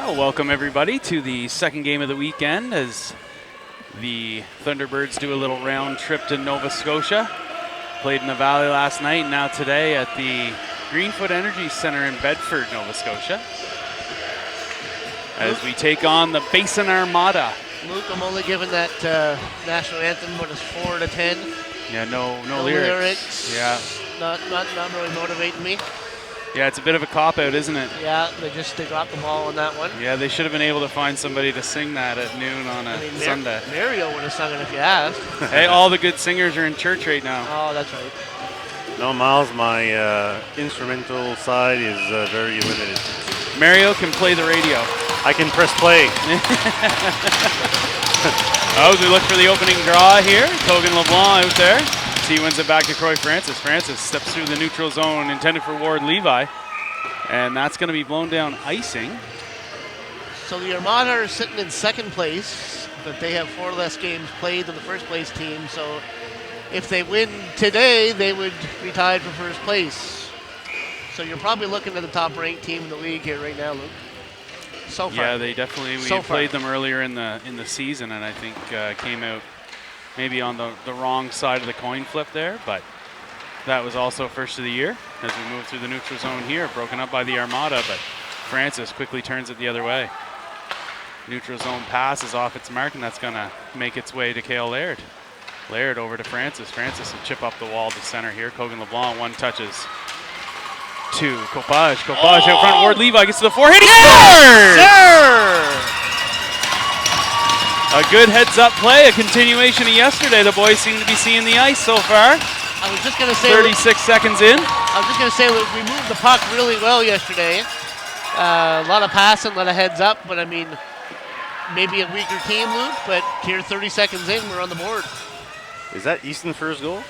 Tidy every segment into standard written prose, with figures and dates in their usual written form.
Well, welcome everybody to the second game of the weekend as the Thunderbirds do a little round trip to Nova Scotia. Played in the Valley last night, now today at the Greenfoot Energy Center in Bedford, Nova Scotia, as we take on the Basin Armada. Luke, I'm only giving that national anthem, what is 4 to 10? Yeah, no lyrics. Yeah. Not really motivating me. Yeah, it's a bit of a cop-out, isn't it? Yeah, they dropped the ball on that one. Yeah, they should have been able to find somebody to sing that at noon on a Sunday. Mario would have sung it if you asked. Hey, all the good singers are in church right now. Oh, that's right. No, Miles, my instrumental side is very limited. Mario can play the radio. I can press play. Oh, we look for the opening draw here. Kogan LeBlanc out there. He wins it back to Croy Francis. Francis steps through the neutral zone intended for Ward Levi. And that's going to be blown down icing. So the Armada are sitting in second place, but they have 4 less games played than the first place team. So if they win today, they would be tied for first place. So you're probably looking at the top ranked team in the league here right now, Luke. So far. Yeah, they definitely, we played them earlier in the season and I think came out maybe on the wrong side of the coin flip there, but that was also first of the year as we move through the neutral zone here, broken up by the Armada, but Francis quickly turns it the other way. Neutral zone pass is off its mark, and that's going to make its way to Cale Laird. Laird over to Francis. Francis will chip up the wall to center here. Kogan LeBlanc, 1 touches. 2, Copage out front. Ward Levi gets to the forehand. He scores! Sir! A good heads-up play, a continuation of yesterday. The boys seem to be seeing the ice so far. I was just going to say, 36 seconds in. I was just going to say, we moved the puck really well yesterday. A lot of passing, a lot of heads-up, but I mean, maybe a weaker team, Luke, but here 30 seconds in, we're on the board. Is that Easton for his goal?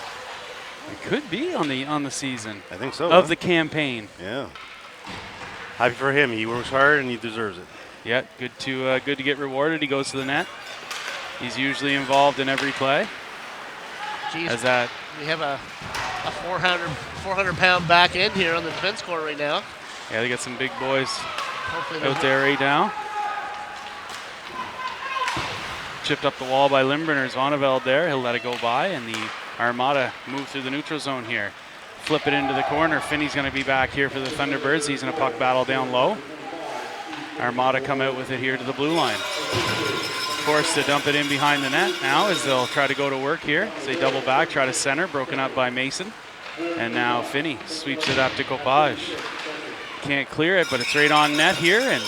It could be on the season. I think so. Of the campaign. Yeah. Happy for him. He works hard and he deserves it. Yeah, good to get rewarded. He goes to the net. He's usually involved in every play. Jeez, as that we have a 400-pound back end here on the defense court right now. Yeah, they got some big boys out there right now. Chipped up the wall by Limburner's Voneveld there. He'll let it go by, and the Armada move through the neutral zone here. Flip it into the corner. Finney's going to be back here for the Thunderbirds. He's in a puck battle down low. Armada come out with it here to the blue line. Forced to dump it in behind the net now as they'll try to go to work here. As they double back, try to center, broken up by Mason. And now Finney sweeps it up to Copage. Can't clear it, but it's right on net here. And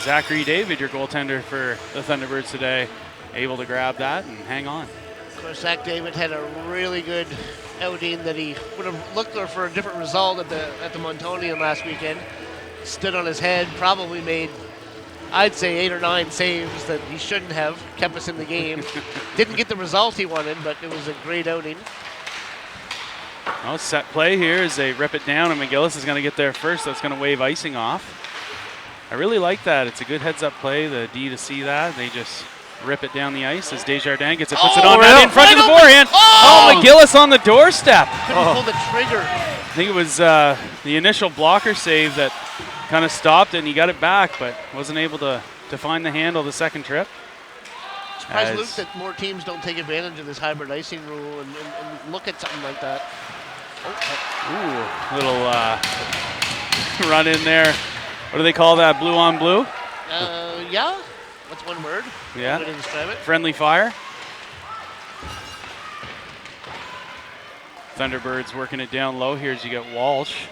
Zachary David, your goaltender for the Thunderbirds today, able to grab that and hang on. Of course, Zach David had a really good outing that he would have looked for a different result at the Montonian last weekend. Stood on his head, probably made, I'd say, 8 or 9 saves that he shouldn't have, kept us in the game. Didn't get the result he wanted, but it was a great outing. Well, set play here as they rip it down, and McGillis is going to get there first. That's going to wave icing off. I really like that. It's a good heads-up play, the D to see that. They just rip it down the ice as Desjardins gets it, puts it on net in front of the forehand. Oh, McGillis on the doorstep. Couldn't pull the trigger. I think it was the initial blocker save that kind of stopped it, and he got it back, but wasn't able to find the handle the second trip. Surprised, Luke, that more teams don't take advantage of this hybrid icing rule and look at something like that. Ooh, little run in there. What do they call that? Blue on blue? Yeah. What's one word? Yeah. Way to describe it. Friendly fire. Thunderbirds working it down low here as you get Walsh.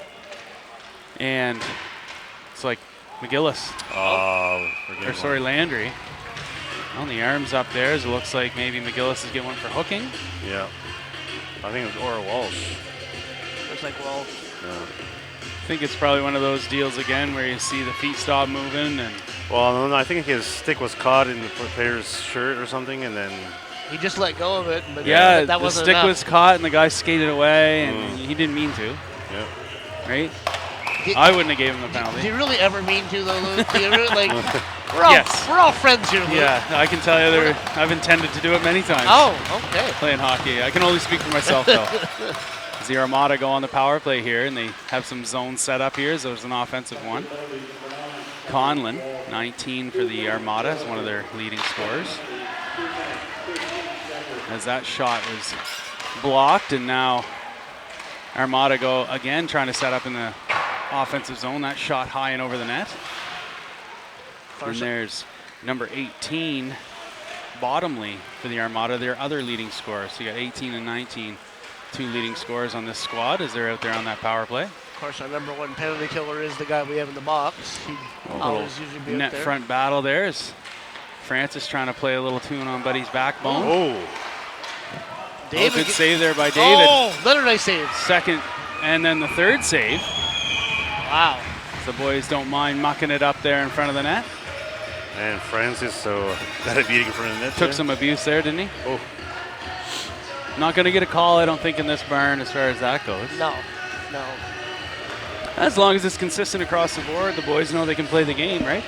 And it's like McGillis. Landry. On the arms up there as it looks like maybe McGillis is getting one for hooking. Yeah. I think it was Aura Walsh. Looks like Walsh. Yeah. I think it's probably one of those deals again where you see the feet stop moving and. Well, no, I think his stick was caught in the player's shirt or something, and then he just let go of it. But yeah, that the stick was caught and the guy skated away, and he didn't mean to. Yeah. Right? I wouldn't have gave him the penalty. Do you really ever mean to, though, Luke? Do you really, we're all friends here, Luke. Yeah, I can tell you I've intended to do it many times. Oh, okay. Playing hockey. I can only speak for myself, though. As the Armada go on the power play here, and they have some zones set up here, so there's an offensive one. Conlon, 19 for the Armada, is one of their leading scorers. As that shot was blocked, and now Armada go again, trying to set up in the offensive zone. That shot high and over the net. And there's number 18, Bottomley for the Armada, their other leading scorer. So you got 18 and 19, two leading scorers on this squad as they're out there on that power play. Of course, our number one penalty killer is the guy we have in the box. He'd always usually be net up there. front battle there is Francis trying to play a little tune on Buddy's backbone. Oh, David, good save there by David. Oh, another nice save. Second, and then the third save. Wow. The boys don't mind mucking it up there in front of the net. and Francis, so got a beating from the net. Took some abuse there, didn't he? Oh. Not going to get a call, I don't think, in this barn as far as that goes. No. As long as it's consistent across the board, the boys know they can play the game, right?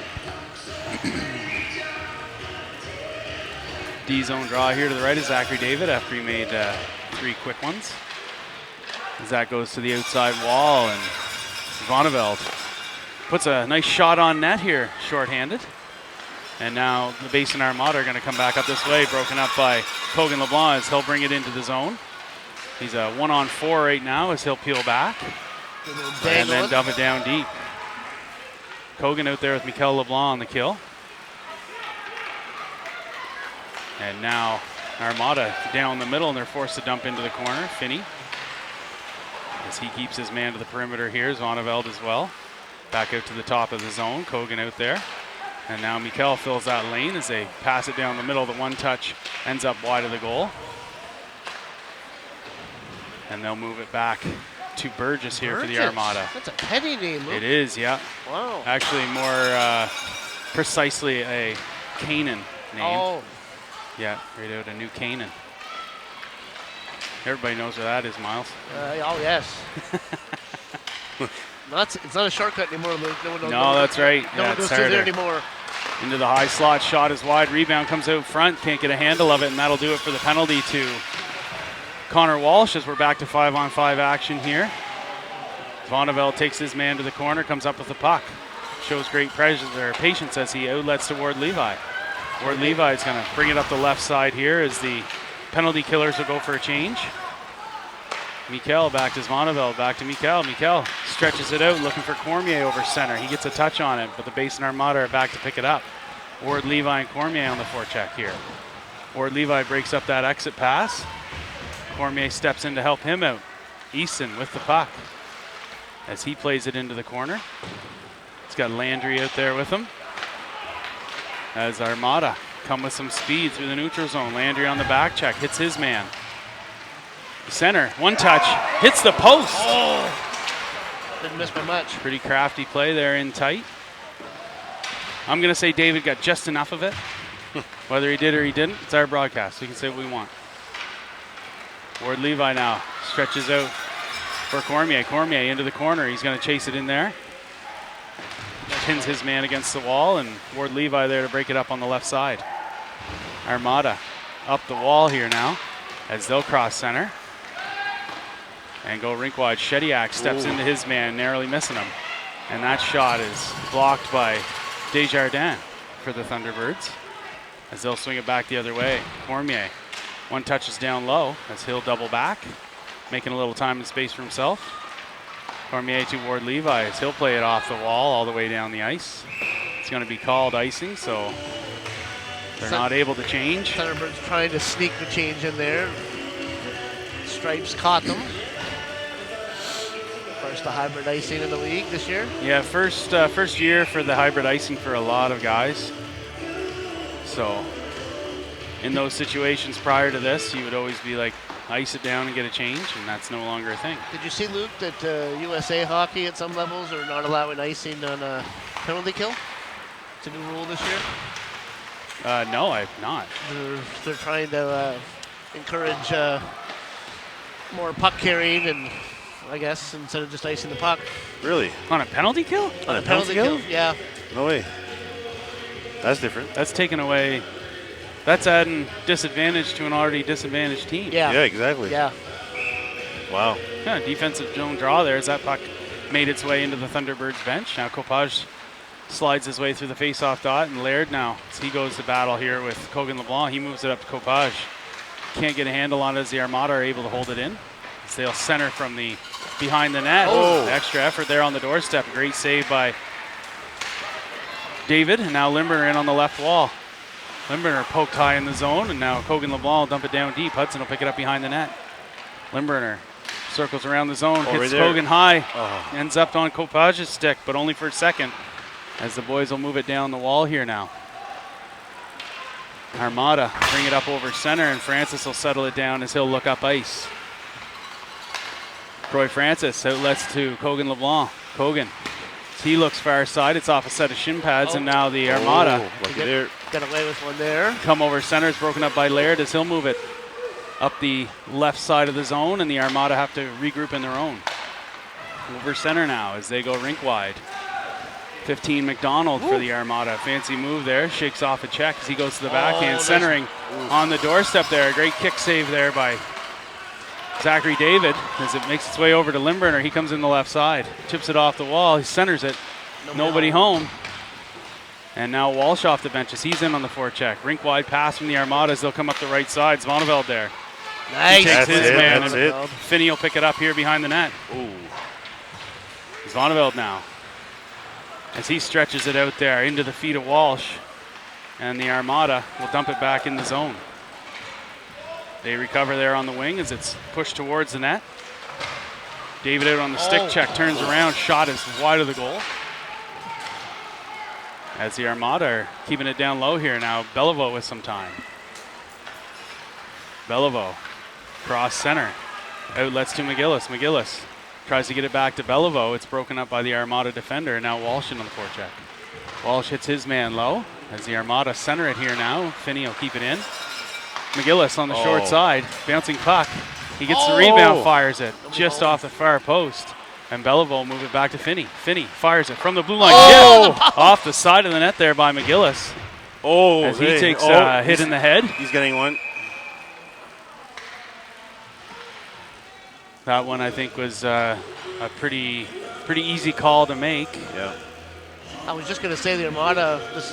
D-zone draw here to the right of Zachary David after he made 3 quick ones. As that goes to the outside wall, and Vonneveld puts a nice shot on net here, shorthanded. And now the Basin Armada are going to come back up this way, broken up by Cogan LeBlanc as he'll bring it into the zone. He's a 1-on-4 right now as he'll peel back. And then dump it down deep. Cogan out there with Mikel LeBlanc on the kill. And now Armada down the middle, and they're forced to dump into the corner. Finney, as he keeps his man to the perimeter here, Vonneveld as well. Back out to the top of the zone, Cogan out there. And now Mikel fills that lane as they pass it down the middle. The one touch ends up wide of the goal. And they'll move it back to Burgess here for the Armada. That's a heavy name, Luke. It is, yeah. Wow. Actually, more precisely a Canaan name. Oh. Yeah, right out of New Canaan. Everybody knows where that is, Miles. Oh, yes. It's not a shortcut anymore, Luke. No, that's right. No one goes through there anymore. Into the high slot, shot is wide, rebound comes out front, can't get a handle of it, and that'll do it for the penalty to Connor Walsh as we're back to 5-on-5 action here. Vonneveld takes his man to the corner, comes up with the puck. Shows great patience as he outlets to Ward Levi. Ward Levi is going to bring it up the left side here as the penalty killers will go for a change. Mikel back to Vonneveld, back to Mikel. Mikel stretches it out, looking for Cormier over center. He gets a touch on it, but the Basin Armada are back to pick it up. Ward Levi and Cormier on the forecheck here. Ward Levi breaks up that exit pass. Cormier steps in to help him out. Easton with the puck as he plays it into the corner. He's got Landry out there with him. As Armada come with some speed through the neutral zone. Landry on the back check, hits his man. Center, one touch, hits the post. Oh, didn't miss by much. Pretty crafty play there in tight. I'm going to say David got just enough of it. Whether he did or he didn't, it's our broadcast. We can say what we want. Ward Levi now stretches out for Cormier. Cormier into the corner. He's going to chase it in there. Pins his man against the wall, and Ward Levi there to break it up on the left side. Armada up the wall here now as they'll cross center and go rink wide. Shediak steps into his man, narrowly missing him. And that shot is blocked by Desjardins for the Thunderbirds as they'll swing it back the other way. Cormier, one touch is down low as he'll double back, making a little time and space for himself. Cormier to Ward Levi as he'll play it off the wall all the way down the ice. It's going to be called icing, so they're not able to change. Thunderbirds trying to sneak the change in there. Stripes caught them. First the hybrid icing in the league this year. Yeah, first year for the hybrid icing for a lot of guys. So in those situations prior to this, you would always be like, ice it down and get a change, and that's no longer a thing. Did you see, Luke, that USA hockey at some levels are not allowing icing on a penalty kill? It's a new rule this year. No, I've not. They're trying to encourage more puck carrying, and I guess instead of just icing the puck. Really? On a penalty kill? On a penalty kill? Yeah. No way. That's different. That's taken away. That's adding disadvantage to an already disadvantaged team. Yeah. Yeah, exactly. Yeah. Wow. Yeah, defensive zone draw there as that puck made its way into the Thunderbirds bench. Now Kopaj slides his way through the face-off dot, and Laird now, as he goes to battle here with Cogan LeBlanc, he moves it up to Copage. Can't get a handle on it as the Armada are able to hold it in. As they'll center from the behind the net. Oh. Extra effort there on the doorstep. Great save by David, and now Limburner in on the left wall. Limburner poked high in the zone, and now Cogan LeBlanc will dump it down deep. Hudson will pick it up behind the net. Limburner circles around the zone, hits Cogan high, ends up on Copage's stick, but only for a second, as the boys will move it down the wall here now. Armada bring it up over center, and Francis will settle it down as he'll look up ice. Troy Francis outlets to Cogan LeBlanc. Cogan, he looks far side. It's off a set of shin pads, and now the Armada Got away with one there. come over center. It's broken up by Laird as he'll move it up the left side of the zone, and the Armada have to regroup in their own. Over center now as they go rink wide. 15 McDonald for the Armada. Fancy move there. Shakes off a check as he goes to the backhand, centering on the doorstep there. A great kick save there by Zachary David as it makes its way over to Limburner. He comes in the left side, chips it off the wall. He centers it. Nobody home. And now Walsh off the bench as he's in on the forecheck. Rink wide pass from the Armada as they'll come up the right side. Zvoneveld there. Nice. He takes his man, That's and it. Finney will pick it up here behind the net. Zvoneveld now as he stretches it out there into the feet of Walsh, and the Armada will dump it back in the zone. They recover there on the wing as it's pushed towards the net. David out on the stick check, turns around, shot is wide of the goal. As the Armada are keeping it down low here now. Beliveau with some time. Beliveau, cross center, outlets to McGillis. McGillis tries to get it back to Beliveau. It's broken up by the Armada defender, and now Walsh in on the forecheck. Walsh hits his man low as the Armada center it here now. Finney will keep it in. McGillis on the short side, bouncing puck. He gets the rebound, fires it just off the far post. And Beliveau will move it back to Finney. Finney fires it from the blue line. Off the side of the net there by McGillis. As he takes a hit in the head. He's getting one. That one I think was a pretty easy call to make. Yeah. I was just going to say the Armada, this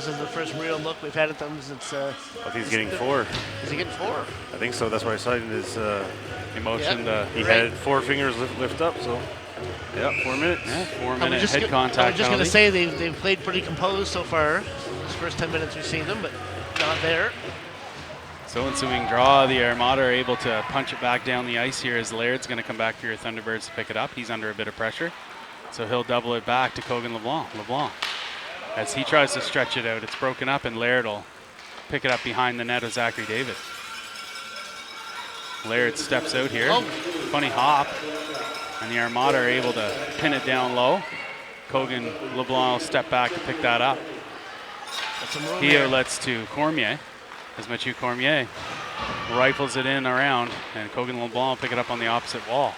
is the first real look we've had at them since. I think he's getting 4. Is he getting 4? I think so. That's why I cited his Emotion. he had 4 fingers lift up, so yeah, 4 minutes. Yeah, 4 minute head contact. I was just going to say they've played pretty composed so far. This first 10 minutes we've seen them, but not there. So ensuing draw, the Armada are able to punch it back down the ice here as Laird's going to come back for your Thunderbirds to pick it up. He's under a bit of pressure. So he'll double it back to Cogan LeBlanc. LeBlanc, as he tries to stretch it out, it's broken up, and Laird will pick it up behind the net of Zachary David. Laird steps out here. Funny hop. And the Armada are able to pin it down low. Cogan LeBlanc will step back to pick that up. He outlets to Cormier. As Mathieu Cormier rifles it in around, and Cogan LeBlanc will pick it up on the opposite wall.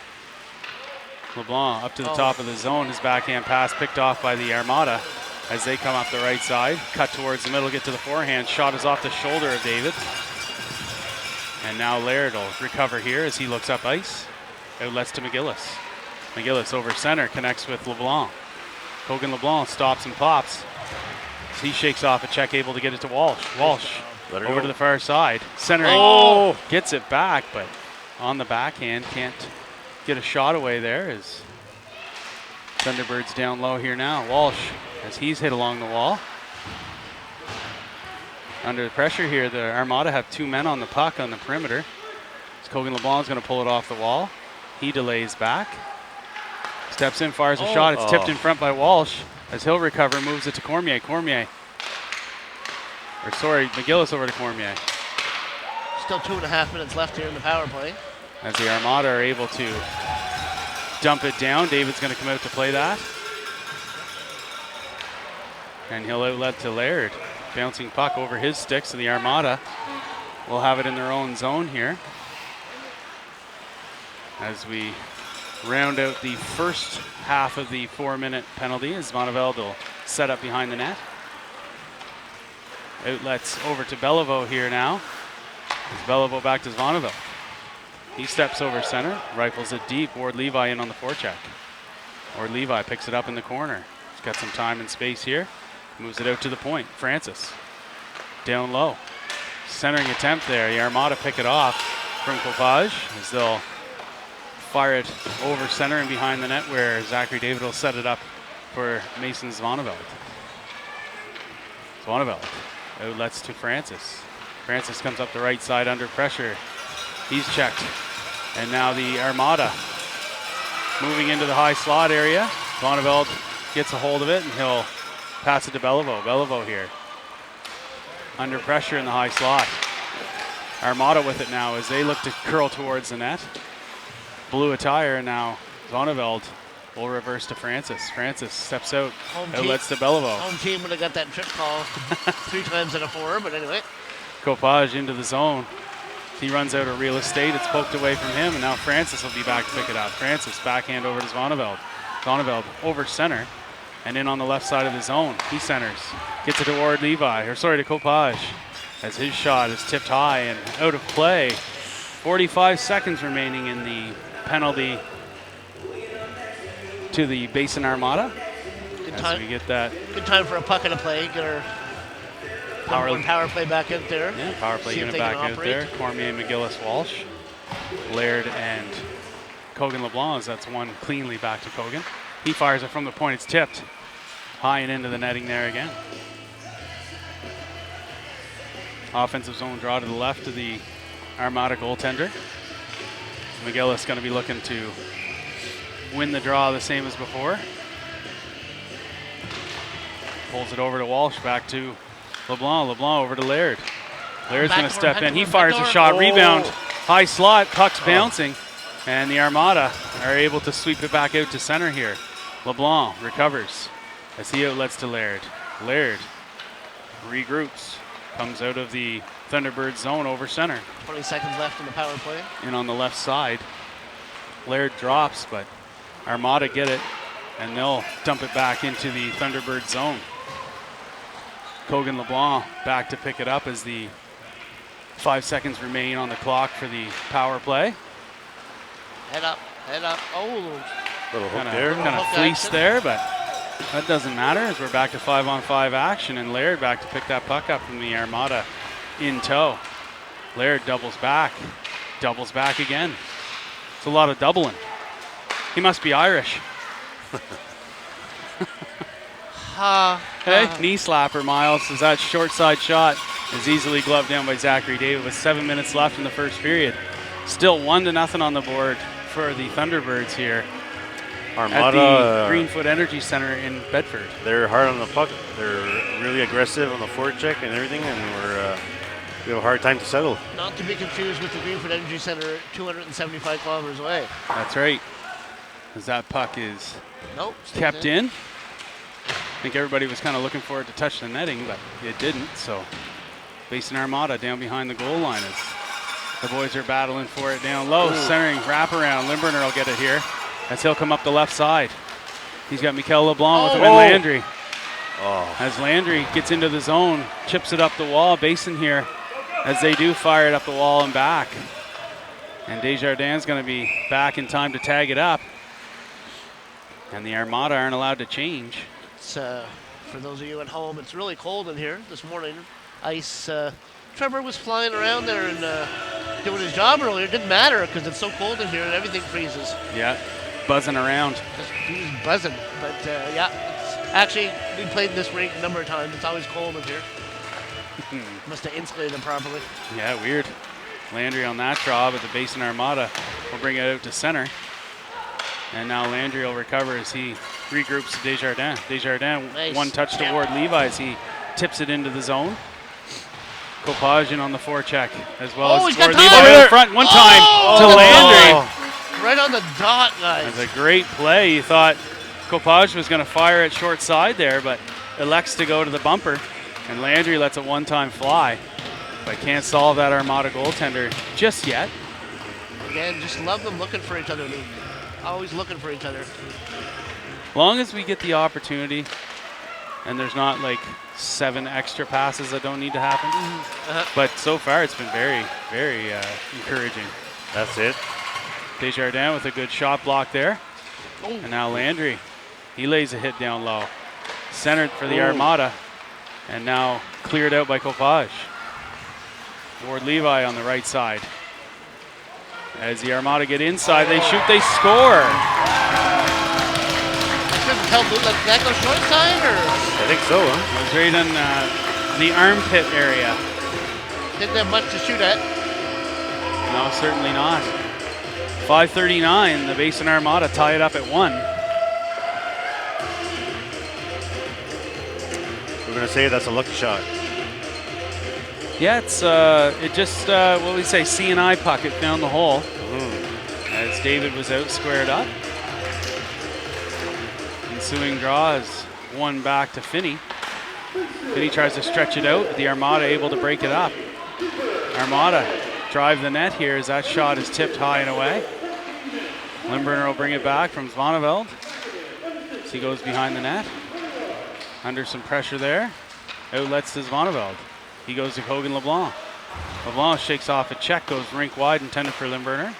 LeBlanc up to the top of the zone. His backhand pass picked off by the Armada as they come up the right side. Cut towards the middle, get to the forehand. Shot is off the shoulder of David. And now Laird will recover here as he looks up ice. Outlets to McGillis. McGillis over center, connects with LeBlanc. Cogan LeBlanc stops and pops. He shakes off a check, able to get it to Walsh. Walsh over to the far side. Centering, gets it back, but on the backhand, can't get a shot away there as Thunderbirds down low here now. Walsh, as he's hit along the wall. Under the pressure here, the Armada have 2 men on the puck on the perimeter. As Cogan LeBlanc is going to pull it off the wall. He delays back. Steps in, fires a shot. It's tipped in front by Walsh. As he'll recover, moves it to Cormier. McGillis over to Cormier. Still 2.5 minutes left here in the power play. As the Armada are able to dump it down, David's going to come out to play that. And he'll outlet to Laird. Bouncing puck over his stick, so the Armada will have it in their own zone here. As we round out the first half of the 4-minute penalty, as Zvoneveld will set up behind the net. Outlets over to Beliveau here now. As Beliveau back to Zvoneveld. He steps over center, rifles it deep. Ward Levi in on the forecheck. Ward Levi picks it up in the corner. got some time and space here. Moves it out to the point. Francis down low. Centering attempt there. The Armada pick it off from Copage as they'll fire it over center and behind the net where Zachary David will set it up for Mason Zvoneveld. Zvoneveld outlets to Francis. Francis comes up the right side under pressure. He's checked. And now the Armada moving into the high slot area. Zvoneveld gets a hold of it and he'll pass it to Beliveau. Beliveau here. Under pressure in the high slot. Armada with it now as they look to curl towards the net. Blue attire, and now Zvoneveld will reverse to Francis. Francis steps out, outlets to Beliveau. Home team would have got that trip call 3 times in a 4, but anyway. Copage into the zone. He runs out of real estate. It's poked away from him, and now Francis will be back to pick it up. Francis backhand over to Zvoneveld. Zvoneveld over center and in on the left side of the zone. He centers, gets it toward to Copage as his shot is tipped high and out of play. 45 seconds remaining in the penalty to the Basin Armada. Good time. We get that. Good time for a puck and a play. Get our power play back out there. Yeah, power play unit back out there. Cormier, McGillis, Walsh, Laird, and Kogan LeBlanc. As that's one cleanly back to Kogan. He fires it from the point. It's tipped high and into the netting there again. Offensive zone draw to the left of the Armada goaltender. McGillis going to be looking to win the draw the same as before. Pulls it over to Walsh, back to LeBlanc. LeBlanc over to Laird. Laird's going to step in. He fires a shot, rebound, high slot, puck's bouncing, and the Armada are able to sweep it back out to center here. LeBlanc recovers as he outlets to Laird. Laird regroups, comes out of the Thunderbird zone over center. 20 seconds left in the power play. And on the left side, Laird drops, but Armada get it, and they'll dump it back into the Thunderbird zone. Kogan LeBlanc back to pick it up as the 5 seconds remain on the clock for the power play. Head up, head up. Oh, Little hook there. Kind of fleece there, but that doesn't matter as we're back to 5-on-5 action, and Laird back to pick that puck up from the Armada in tow. Laird doubles back again. It's a lot of doubling. He must be Irish. Hey, knee slapper, Miles, as that short side shot is easily gloved down by Zachary David with 7 minutes left in the first period. Still 1-0 on the board for the Thunderbirds here Armada, at the Greenfoot Energy Center in Bedford. They're hard on the puck. They're really aggressive on the forecheck and everything, and we have a hard time to settle. Not to be confused with the Greenfoot Energy Center 275 kilometers away. That's right, as that puck is kept in. I think everybody was kind of looking for it to touch the netting, but it didn't. So Basin Armada down behind the goal line as the boys are battling for it down low. Ooh. Centering wraparound. Limburner will get it here as he'll come up the left side. He's got Mikel LeBlanc with him and Landry. As Landry gets into the zone, chips it up the wall. Basin here as they do fire it up the wall and back. And Desjardins going to be back in time to tag it up. And the Armada aren't allowed to change. For those of you at home, it's really cold in here this morning. Ice. Trevor was flying around there and doing his job earlier. It didn't matter because it's so cold in here and everything freezes. Yeah, buzzing around. He was buzzing, but yeah. Actually, we played this rink a number of times. It's always cold in here. Must have insulated them properly. Yeah, weird. Landry on that draw, but the Basin Armada will bring it out to center. And now Landry will recover as he regroups to Desjardins. Desjardins, nice. One touch toward Levi as he tips it into the zone. Copage in on the forecheck as well as toward Levi in front. One time to Landry. Right on the dot, guys. That's a great play. You thought Copage was going to fire it short side there, but elects to go to the bumper. And Landry lets it one-time fly, but can't solve that Armada goaltender just yet. Again, just love them looking for each other. They're always looking for each other. Long as we get the opportunity and there's not like 7 extra passes that don't need to happen. But so far it's been very, very encouraging. That's it. Desjardins with a good shot block there. And now Landry, he lays a hit down low. centered for the Armada, and now cleared out by Copage. Ward Levi on the right side. As the Armada get inside, they shoot, they score. Couldn't tell, did that go short side or? I think so, huh? It was right in the armpit area. Didn't have much to shoot at. No, certainly not. 5:39, the Basin Armada tie it up at 1. We're going to say that's a lucky shot. Yeah, it's it just what we say, C&I puck. It found the hole as David was out squared up. Ensuing draw is one back to Finney. Finney tries to stretch it out, but the Armada able to break it up. Armada drive the net here as that shot is tipped high and away. Limburner will bring it back from Zvoneveld as he goes behind the net. Under some pressure there. Outlets to Zvoneveld. He goes to Hogan LeBlanc. LeBlanc shakes off a check, goes rink wide, intended for Limburner.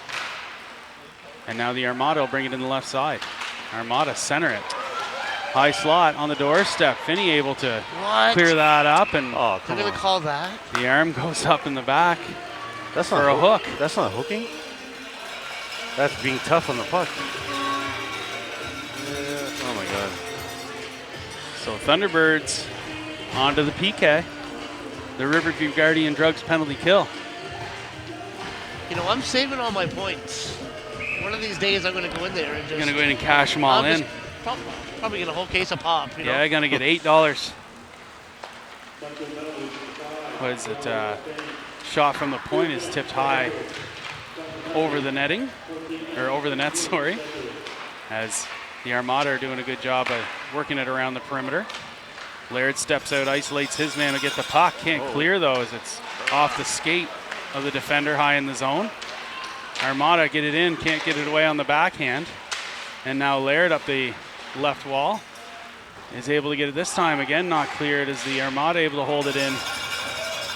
And now the Armada will bring it in the left side. Armada center it. High slot on the doorstep. Finney able to clear that up, and Oh, They're going to call that? the arm goes up in the back That's for a hook. That's not hooking. That's being tough on the puck. Yeah. Oh my God. So Thunderbirds onto the PK. The Riverview Guardian Drugs penalty kill. You know, I'm saving all my points. One of these days I'm going to go in there and just... Gonna go in and cash them all in. Probably get a whole case of pop, you know? Yeah, gonna get $8. What is it? Shot from the point is tipped high over the netting, or over the net, sorry. As the Armada are doing a good job of working it around the perimeter. Laird steps out, isolates his man to get the puck. Can't clear though as it's off the skate of the defender high in the zone. Armada get it in, can't get it away on the backhand. And now Laird up the left wall is able to get it this time. Again, not cleared as the Armada able to hold it in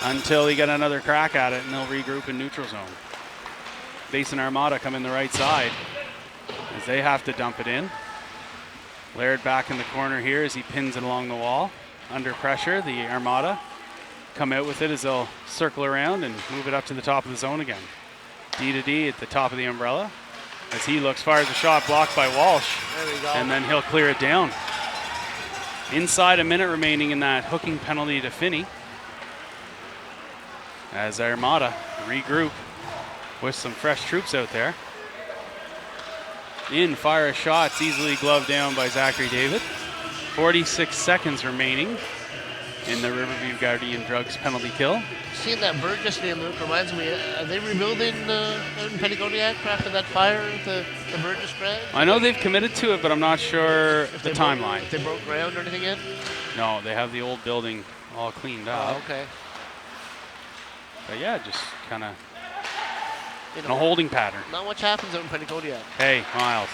until he got another crack at it, and they'll regroup in neutral zone. Basin Armada come in the right side as they have to dump it in. Laird back in the corner here as he pins it along the wall. Under pressure, the Armada come out with it as they'll circle around and move it up to the top of the zone again. D to D at the top of the umbrella as he looks, fires a shot blocked by Walsh. There we go. And then he'll clear it down. Inside a minute remaining in that hooking penalty to Finney. As Armada regroup with some fresh troops out there. In, fire a shot, it's easily gloved down by Zachary David. 46 seconds remaining in the Riverview Guardian Drugs penalty kill. Seeing that Burgess name, Luke, reminds me, are they rebuilding out in Pettigoniac after that fire, the Burgess spread? I know they've committed to it, but I'm not sure the timeline. If they broke ground or anything yet? No, they have the old building all cleaned up. Oh, okay. But yeah, just kind of You in a holding pattern. Not much happens out in Pettigoniac. Hey, Miles,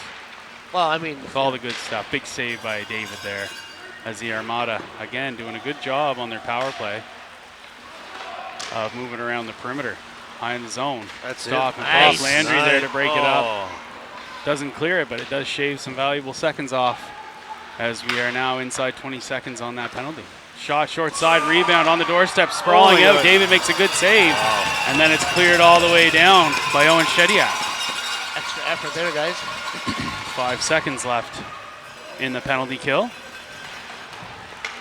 Well, I mean... with all the good stuff. Big save by David there. As the Armada, again, doing a good job on their power play of moving around the perimeter. High in the zone. That's Stop it. and Nice. pop. Landry there to break it up. Oh. Doesn't clear it, but it does shave some valuable seconds off as we are now inside 20 seconds on that penalty. Shot short side, rebound on the doorstep, sprawling Oh, out. yeah. David makes a good save, and then it's cleared all the way down by Owen Shediak. Extra effort there, guys. 5 seconds left in the penalty kill.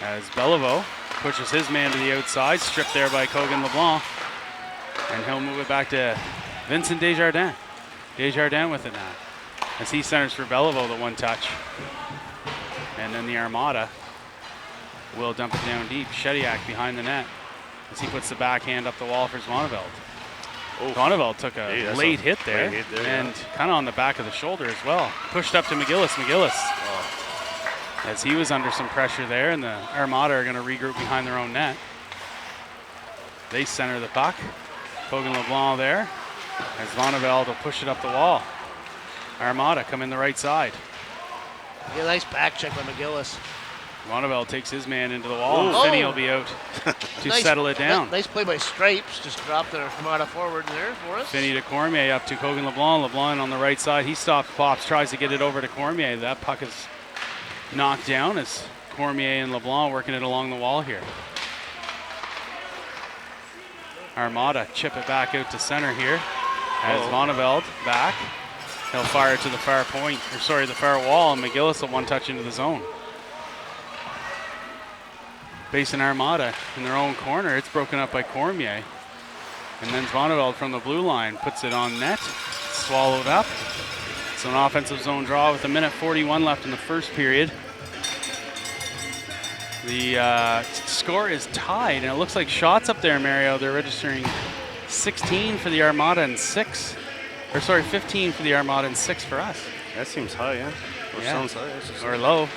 As Beliveau pushes his man to the outside, stripped there by Cogan LeBlanc, and he'll move it back to Vincent Desjardins. Desjardins with it now, as he centers for Beliveau, the one touch. And then the Armada will dump it down deep. Shediak behind the net as he puts the backhand up the wall for Zvoneveld. Zvoneveld took a That's late hit there, great hit there, and yeah. kind of on the back of the shoulder as well. Pushed up to McGillis. As he was under some pressure there, and the Armada are going to regroup behind their own net. They center the puck. Cogan LeBlanc there, as Zvoneveld will push it up the wall. Armada come in the right side. Yeah, nice back check by McGillis. Zvoneveld takes his man into the wall, and Oh. Finney will be out to settle it down. Nice play by Stripes. Just dropped the Armada forward there for us. Finney to Cormier, up to Cogan LeBlanc. LeBlanc on the right side. He stops, pops, tries to get it over to Cormier. That puck is knocked down as Cormier and LeBlanc working it along the wall here. Armada chip it back out to center here. As Voneveld back. He'll fire it to the far point, or sorry, the far wall, and McGillis will one touch into the zone. Basin Armada in their own corner. It's broken up by Cormier. And then Voneveld from the blue line puts it on net. Swallowed up. It's an offensive zone draw with 1:41 left in the first period. The score is tied, and it looks like shots up there, Mario. They're registering 16 for the Armada and 15 for the Armada and 6 for us. That seems high, yeah. Or sounds high. Or low.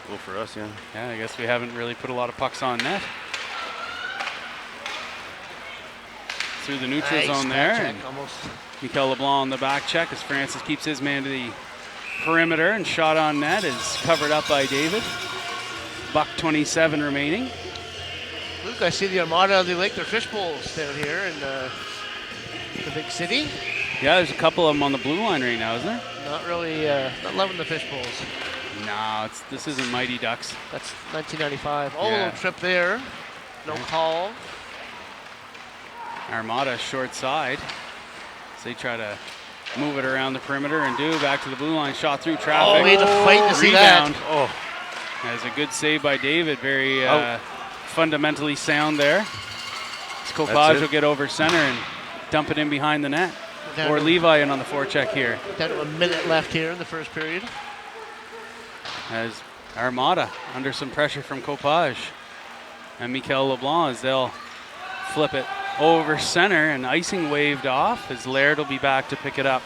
Low for us, yeah. Yeah, I guess we haven't really put a lot of pucks on net. Through the neutral zone there. And Mikel LeBlanc on the back check as Francis keeps his man to the perimeter, and shot on net is covered up by David. $1:27 remaining. Luke, I see the Armada, they like their fish bowls down here in the big city. Yeah, there's a couple of them on the blue line right now, isn't there? Not really, not loving the fish bowls. No, this isn't Mighty Ducks. That's 1995. Oh, Yeah. little trip there. No call. Armada short side. So they try to move it around the perimeter and do back to the blue line. Shot through traffic. Oh, we had to fight to see Rebound. that. Oh, That's a good save by David. Very fundamentally sound there. Skopaj will get over center and dump it in behind the net. Or Levi in on the forecheck here. Down to a minute left here in the first period. As Armada under some pressure from Copage. And Mikel LeBlanc as they'll flip it over center, and icing waved off as Laird will be back to pick it up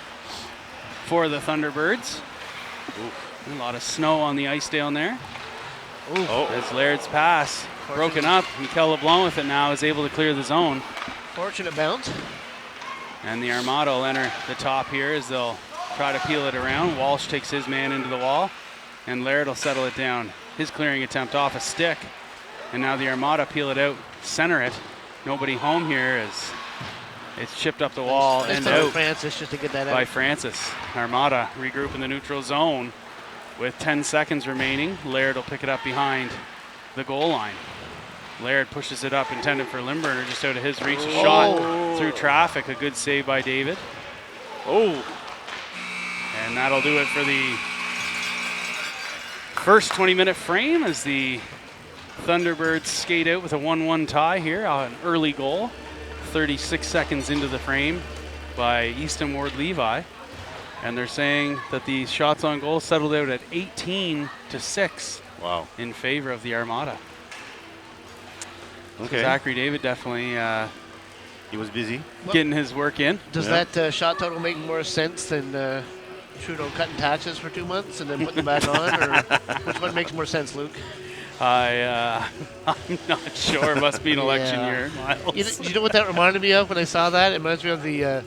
for the Thunderbirds. A lot of snow on the ice down there. As Laird's pass broken up. Mikel LeBlanc with it now is able to clear the zone. Fortunate bounce. And the Armada will enter the top here as they'll try to peel it around. Walsh takes his man into the wall, and Laird will settle it down. His clearing attempt off a stick. And now the Armada peel it out, center it. Nobody home here as it's chipped up the wall and out Francis just to get that by out. Francis. Armada regroup in the neutral zone with 10 seconds remaining. Laird will pick it up behind the goal line. Laird pushes it up, intended for Limburner, just out of his reach. A shot through traffic, a good save by David. And that'll do it for the first 20-minute frame as the Thunderbirds skate out with a 1-1 tie here, an early goal. 36 seconds into the frame by Easton Ward Levi. And they're saying that the shots on goal settled out at 18-6 in favor of the Armada. okay. So Zachary David definitely He was busy. getting his work in. Does that shot total make more sense than Trudeau cutting taxes for 2 months and then putting them back on? Or which one makes more sense, Luke? I'm not sure. It must be an election year, Miles. You know what that reminded me of when I saw that? It reminds me of the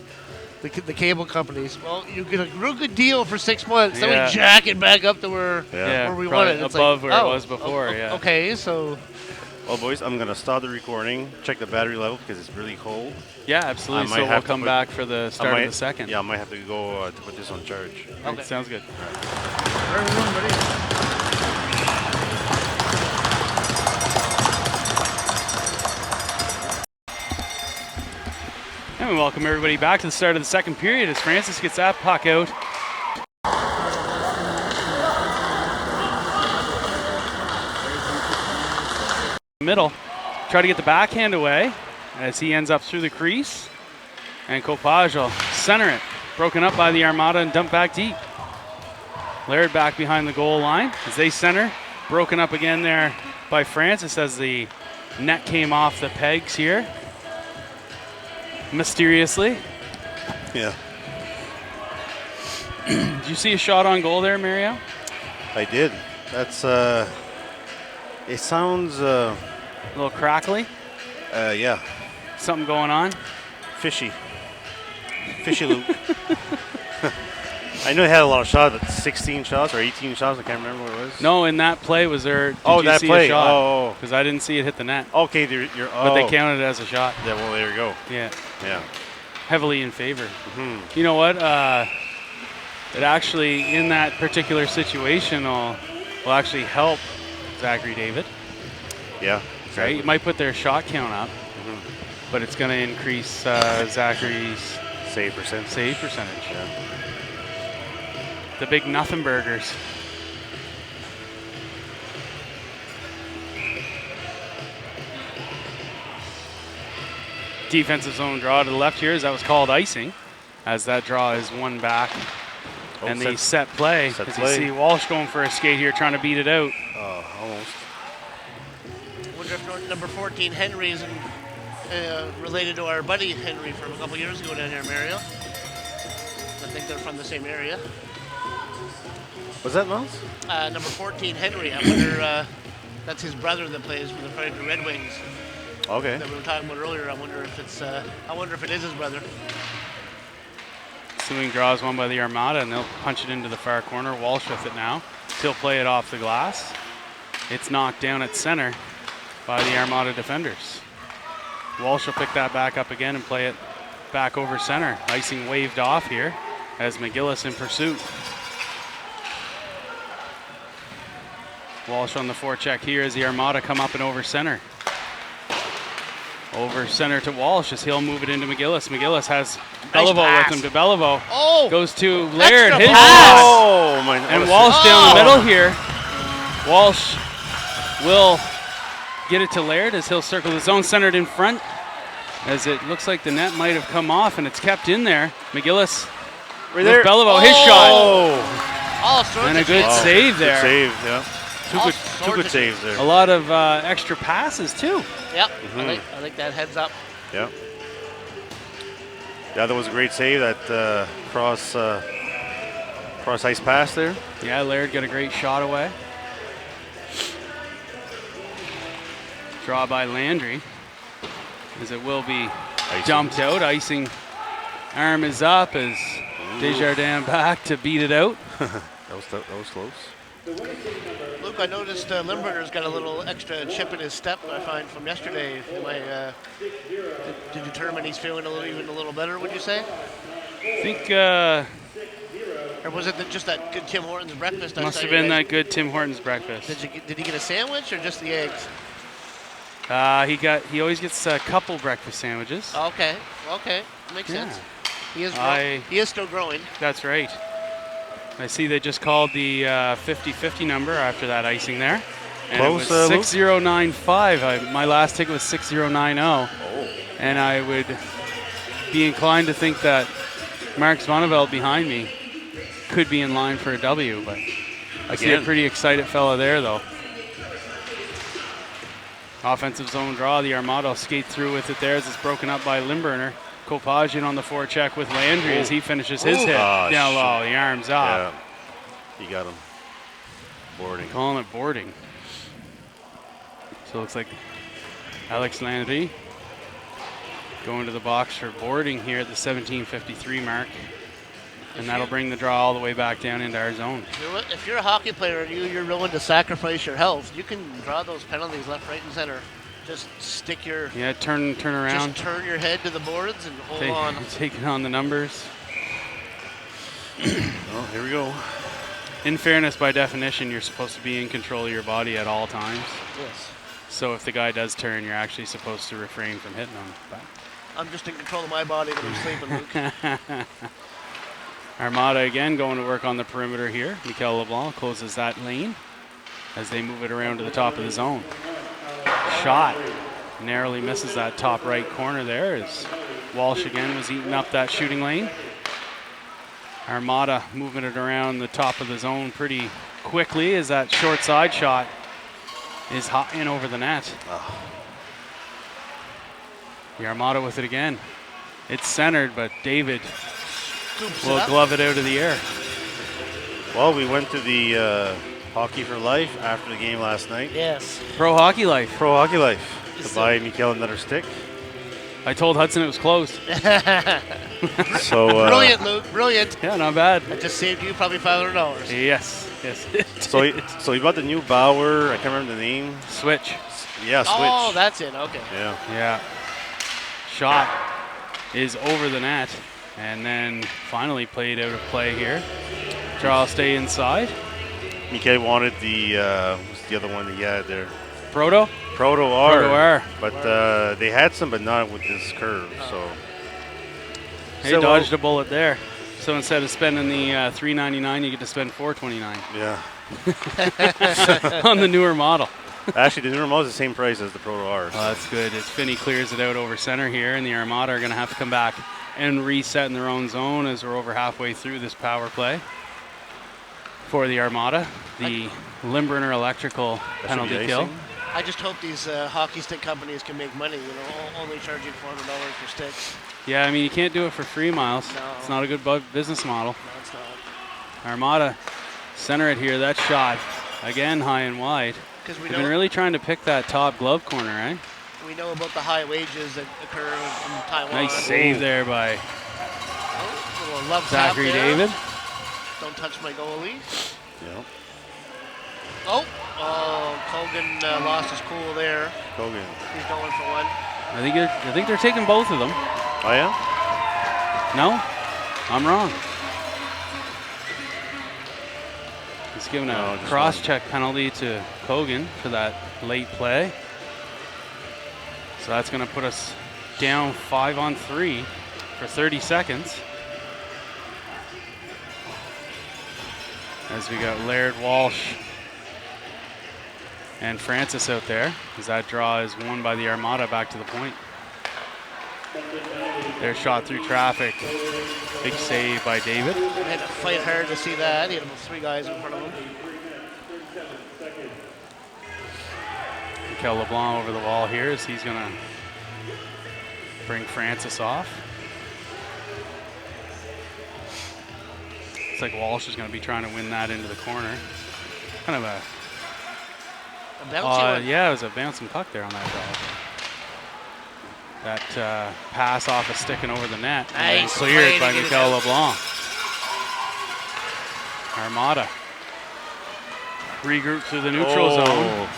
cable companies. Well, you get a real good deal for 6 months. Then we jack it back up to where we want it. It's above like, where it was before. Okay, so. Well, boys, I'm going to stop the recording, check the battery level because it's really cold. Yeah, absolutely. So we'll come back for the start of the second. Yeah, I might have to go to put this on charge. Okay. Sounds good. And we welcome everybody back to the start of the second period as Francis gets that puck out. Middle. Try to get the backhand away as he ends up through the crease. And Copage will center it. Broken up by the Armada and dumped back deep. Laird back behind the goal line as they center. Broken up again there by Francis as the net came off the pegs here. Mysteriously. Yeah. Did you see a shot on goal there, Mario? I did. That's, it sounds, A little crackly? yeah, Something going on? fishy. Fishy Luke. I know he had a lot of shots, but 16 shots or 18 shots, I can't remember what it was. No, in that play, was there, did you that see play. a shot? Oh. Because I didn't see it hit the net. Okay, But they counted it as a shot. Yeah, well, there you go. Yeah. Yeah. Heavily in favor. Mm-hmm. You know what? It actually, in that particular situation, will actually help Zachary David. Yeah. Right? It might put their shot count up, but it's going to increase Zachary's Save percentage. Yeah. The big nothing burgers. Defensive zone draw to the left here, as that was called icing, as that draw is one back. And the set play, as you see Walsh going for a skate here, trying to beat it out. Almost. I wonder if number 14 Henry is related to our buddy Henry from a couple years ago down here in Mariel. I think they're from the same area. Was that Miles? Number 14 Henry. I wonder that's his brother that plays for the Fredericton Red Wings. Okay. That we were talking about earlier. I wonder if it's. I wonder if it is his brother. Swing draws one by the Armada, and they'll punch it into the far corner. Walsh with it now. He'll play it off the glass. It's knocked down at center by the Armada defenders. Walsh will pick that back up again and play it back over center. Icing waved off here as McGillis in pursuit. Walsh on the forecheck here as the Armada come up and over center. Over center to Walsh as he'll move it into McGillis. McGillis has Beliveau with him to Beliveau. Oh! Goes to Laird. His pass. shot. Oh, my. And Walsh down the middle here. Walsh will get it to Laird as he'll circle the zone, centered in front. As it looks like the net might have come off and it's kept in there. McGillis with Beliveau, his shot. And a good save there. Good save, yeah. Two good saves there. A lot of extra passes too. Yep, I think that heads up. Yeah. Yeah, that was a great save. That cross ice pass there. Yeah, Laird got a great shot away. Draw by Landry, as it will be dumped out. Icing arm is up as Desjardins back to beat it out. That was close. Luke, I noticed Limburger's got a little extra chip in his step, I find, from yesterday. Am I, to determine he's feeling even a little better, would you say? I think or was it just that good Tim Hortons breakfast? Must have been that good Tim Hortons breakfast. Did he get a sandwich or just the eggs? He always gets a couple breakfast sandwiches. Okay, makes sense. He is still growing. That's right. I see they just called the 50-50 number after that icing there. And close, it was 6095. My last ticket was 6090. And I would be inclined to think that Mark Zvoneveld behind me could be in line for a W, but I see a pretty excited fella there, though. Offensive zone draw. The Armada will skate through with it there as it's broken up by Limburner. Kopajian on the forecheck with Landry as he finishes his hit down low. The arm's up. Yeah, he got him. Boarding. Calling it boarding. So it looks like Alex Landry going to the box for boarding here at the 17:53 mark. And that'll bring the draw all the way back down into our zone. If you're a hockey player and you're willing to sacrifice your health, you can draw those penalties left, right, and center. Just stick your... Yeah, turn around. Just turn your head to the boards and hold on. Taking on the numbers. Well, here we go. In fairness, by definition, you're supposed to be in control of your body at all times. Yes. So if the guy does turn, you're actually supposed to refrain from hitting him. But I'm just in control of my body when I'm sleeping, Luke. Armada again going to work on the perimeter here. Mikel LeBlanc closes that lane as they move it around to the top of the zone. Shot narrowly misses that top right corner there as Walsh again was eating up that shooting lane. Armada moving it around the top of the zone pretty quickly as that short side shot is hot in over the net. The Armada with it again. It's centered, but David will glove it out of the air. Well, we went to the Hockey for Life after the game last night. Yes. Pro Hockey Life. Pro Hockey Life. To buy Mikel another stick. I told Hudson it was closed. So brilliant, Luke. Brilliant. Yeah, not bad. That just saved you probably $500. Yes. So he bought the new Bauer. I can't remember the name. Switch. Yeah, Switch. Oh, that's it. Okay. Yeah. Shot is over the net, and then finally played out of play here. Draw will stay inside. Mikael wanted the what's the other one that he had there? Proto? Proto R. Proto R. But they had some, but not with this curve. So They So, dodged a bullet there. So instead of spending the $399, you get to spend $429 yeah. on the newer model. Actually, the newer model is the same price as the Proto R. Oh, that's good. As Finney clears it out over center here, and the Armada are going to have to come back and reset in their own zone as we're over halfway through this power play for the Armada. The Limburner Electrical That should penalty be kill. icing. I just hope these hockey stick companies can make money, only charging $400 for sticks. Yeah, I mean, you can't do it for free, Miles. No. It's not a good business model. No, it's not. Armada center it here. That shot, again, high and wide. Because we They've been really trying to pick that top glove corner, right? we know about the high wages that occur in Taiwan. Nice save there by Oh, little love tap Zachary there. David. Don't touch my goalie. Yeah. Oh, Kogan lost his cool there. Kogan. He's going for one. I think they're taking both of them. Oh, yeah? No? I'm wrong. He's giving No, a just cross-check penalty to Kogan for that late play. So that's going to put us down 5-on-3 for 30 seconds. As we got Laird, Walsh, and Francis out there, as that draw is won by the Armada back to the point. Their shot through traffic. Big save by David. He had to fight hard to see that. He had about three guys in front of him. Mikel LeBlanc over the wall here as he's going to bring Francis off. Looks like Walsh is going to be trying to win that into the corner. Kind of a bouncy one. yeah, it was a bouncing puck there on that draw. That pass off a stick and over the net. And Nice cleared play by to get it Mikel out. LeBlanc. Armada regroup through the neutral zone.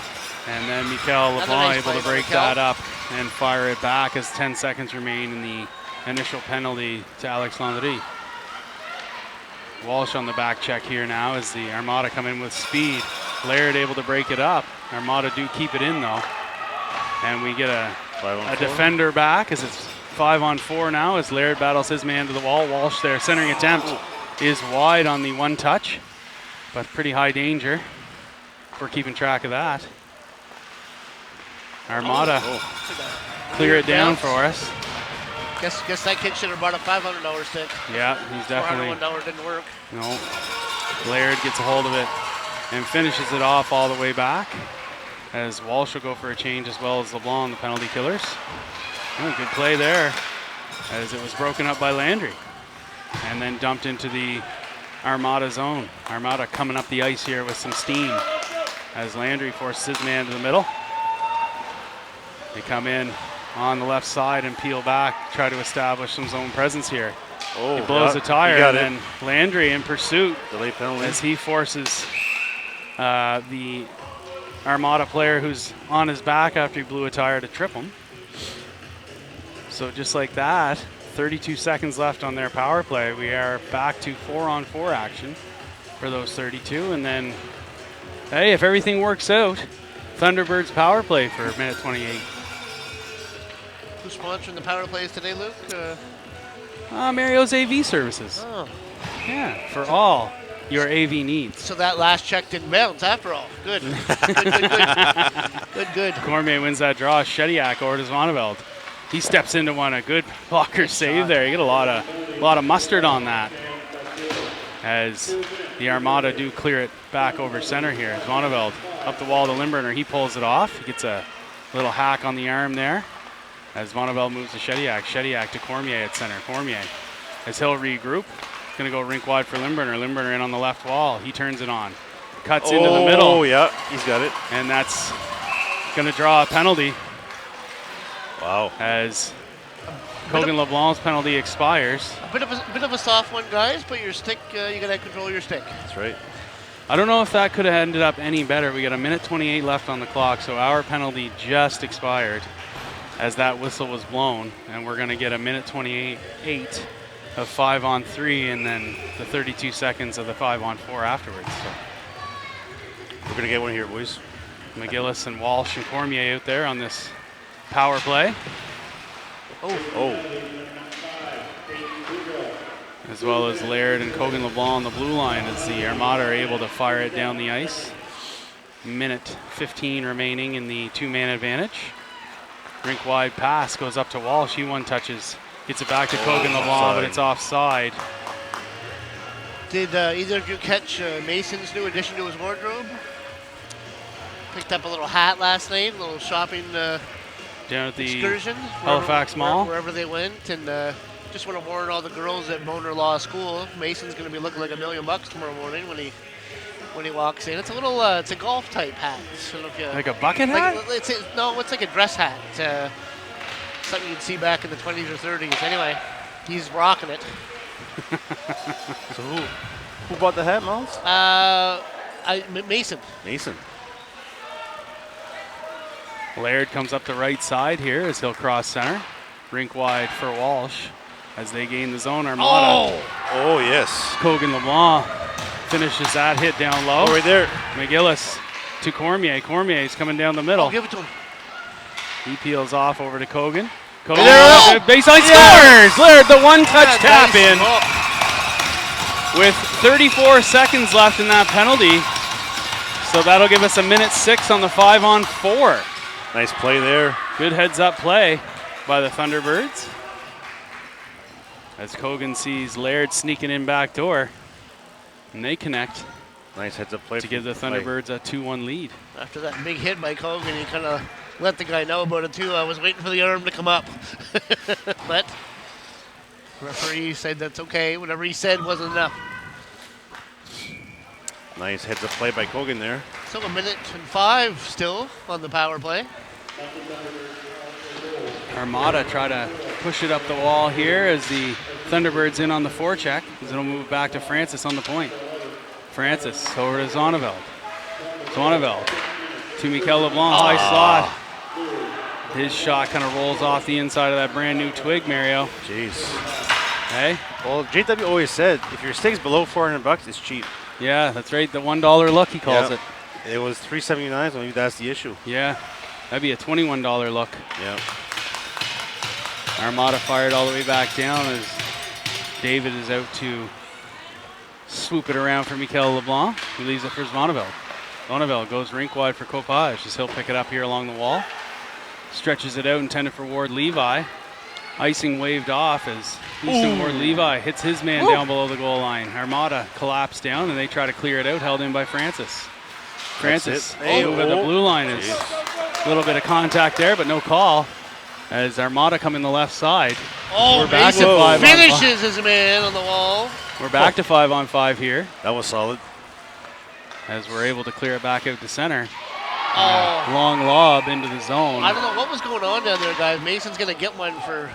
And then Mikel Another LeBlanc nice able play to by break Mikel. that up and fire it back as 10 seconds remain in the initial penalty to Alex Landry. Walsh on the back check here now as the Armada come in with speed. Laird able to break it up. Armada do keep it in though. And we get a 5-on-4. defender back as it's 5-on-4 now as Laird battles his man to the wall. Walsh there, centering attempt is wide on the one touch, but pretty high danger if we're keeping track of that. Armada clear it down for us. Guess that kid should have brought a $500 stick. Yeah, he's definitely, $401 didn't work. no. Laird gets a hold of it and finishes it off all the way back as Walsh will go for a change as well as LeBlanc, the penalty killers. Oh, good play there as it was broken up by Landry and then dumped into the Armada zone. Armada coming up the ice here with some steam as Landry forces his man to the middle. They come in on the left side and peel back, try to establish some zone presence here. Oh, He blows yeah, a tire you got and it. then Landry in pursuit Delay penalty. as he forces the Armada player who's on his back after he blew a tire to trip him. So just like that, 32 seconds left on their power play. We are back to 4-on-4 action for those 32. And then, hey, if everything works out, Thunderbirds power play for minute 28. Who's sponsoring the power plays today, Luke? Mario's AV services. Oh, Yeah, for all your AV needs. so that last check didn't bounce after all. Good. Good. Cormier wins that draw. Shediak over to Zvoneveld. He steps into one. A good blocker save there. You get a lot of mustard on that. As the Armada do clear it back over center here. Zvoneveld up the wall to Limburner. He pulls it off. He gets a little hack on the arm there. As Zvoneveld moves to Shediak. Shediak to Cormier at center. Cormier as he'll regroup. Going to go rink wide for Limburner. Limburner in on the left wall. He turns it on. Cuts into the middle. Oh, yeah, he's got it. And that's going to draw a penalty Wow. as Kogan LeBlanc's penalty expires. A bit of a soft one, guys. But your stick, you gotta control your stick. That's right. I don't know if that could have ended up any better. We got a minute 28 left on the clock, so our penalty just expired as that whistle was blown, and we're going to get a minute 28 of 5-on-3 and then the 32 seconds of the 5-on-4 afterwards. So We're going to get one here, boys. McGillis and Walsh and Cormier out there on this power play. Oh. As well as Laird and Cogan LeBlanc on the blue line as the Armada are able to fire it down the ice. Minute 15 remaining in the two-man advantage. Rink wide pass goes up to Walsh. He one touches. Gets it back to Cogan LeBlanc, but it's offside. Did either of you catch Mason's new addition to his wardrobe? Picked up a little hat last night, a little shopping Down at the excursion. Halifax Mall. Wherever they went, and just want to warn all the girls at Boner Law School, Mason's going to be looking like $1 million tomorrow morning when he walks in. It's a little, it's a golf type hat. So look, like a bucket hat? It's like a dress hat. Something you'd see back in the 20s or 30s. Anyway, he's rocking it. So who bought the hat, Miles? Mason. Mason. Laird comes up the right side here as he'll cross center. Rink wide for Walsh as they gain the zone. Armada. Oh, yes. Cogan LeBlanc finishes that hit down low. Right there. McGillis to Cormier. Cormier's coming down the middle. Oh, give it to him. He peels off over to Cogan. Cogan, baseline scores! Laird, the one-touch tap nice in. With 34 seconds left in that penalty. So that'll give us a minute 6 on the 5-on-4. Nice play there. Good heads-up play by the Thunderbirds. As Cogan sees Laird sneaking in back door. And they connect. Nice heads-up play to give the Thunderbirds a 2-1 lead. After that big hit by Cogan, he kind of let the guy know about it too. I was waiting for the arm to come up. But referee said that's okay. Whatever he said wasn't enough. Nice heads-up play by Cogan there. So 1:05 still on the power play. Armada try to push it up the wall here as the Thunderbirds in on the forecheck. As it'll move back to Francis on the point. Francis over to Zonneveld. Zonneveld to Mikel LeBlanc, high slot. His shot kind of rolls off the inside of that brand new twig, Mario. Jeez. Hey? Well, JW always said, if your steak's below $400, it's cheap. Yeah, that's right. The $1 look, he calls it. It was $3.79, so maybe that's the issue. Yeah, that'd be a $21 look. Yeah. Armada fired all the way back down as David is out to swoop it around for Mikel LeBlanc. He leaves it for Zonneveld. Zonneveld goes rink wide for Copage as he'll pick it up here along the wall. Stretches it out, intended for Ward Levi. Icing waved off as Easton Ward Levi hits his man down below the goal line. Armada collapse down and they try to clear it out, held in by Francis. Francis over the blue line is a little bit of contact there, but no call. As Armada come in the left side. We're back to 5 finishes his man on the wall. We're back to 5-on-5 here. That was solid. As we're able to clear it back out to center. Long lob into the zone. I don't know what was going on down there, guys. Mason's going to get one for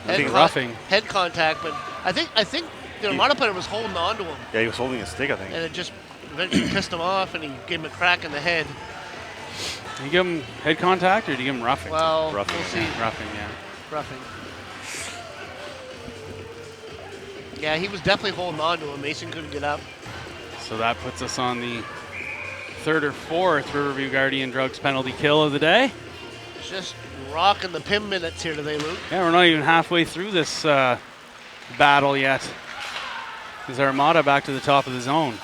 head contact, but I think the Armada player was holding on to him. Yeah, he was holding a stick, I think. And it just eventually pissed him off, and he gave him a crack in the head. Did you give him head contact, or did you give him roughing? Well, roughing, we'll see. Roughing, yeah. Roughing. Yeah, he was definitely holding on to him. Mason couldn't get up. So that puts us on the 3rd or 4th Riverview Guardian Drugs penalty kill of the day. Just rocking the PIM minutes here today, Luke. Yeah, we're not even halfway through this battle yet. Is Armada back to the top of the zone.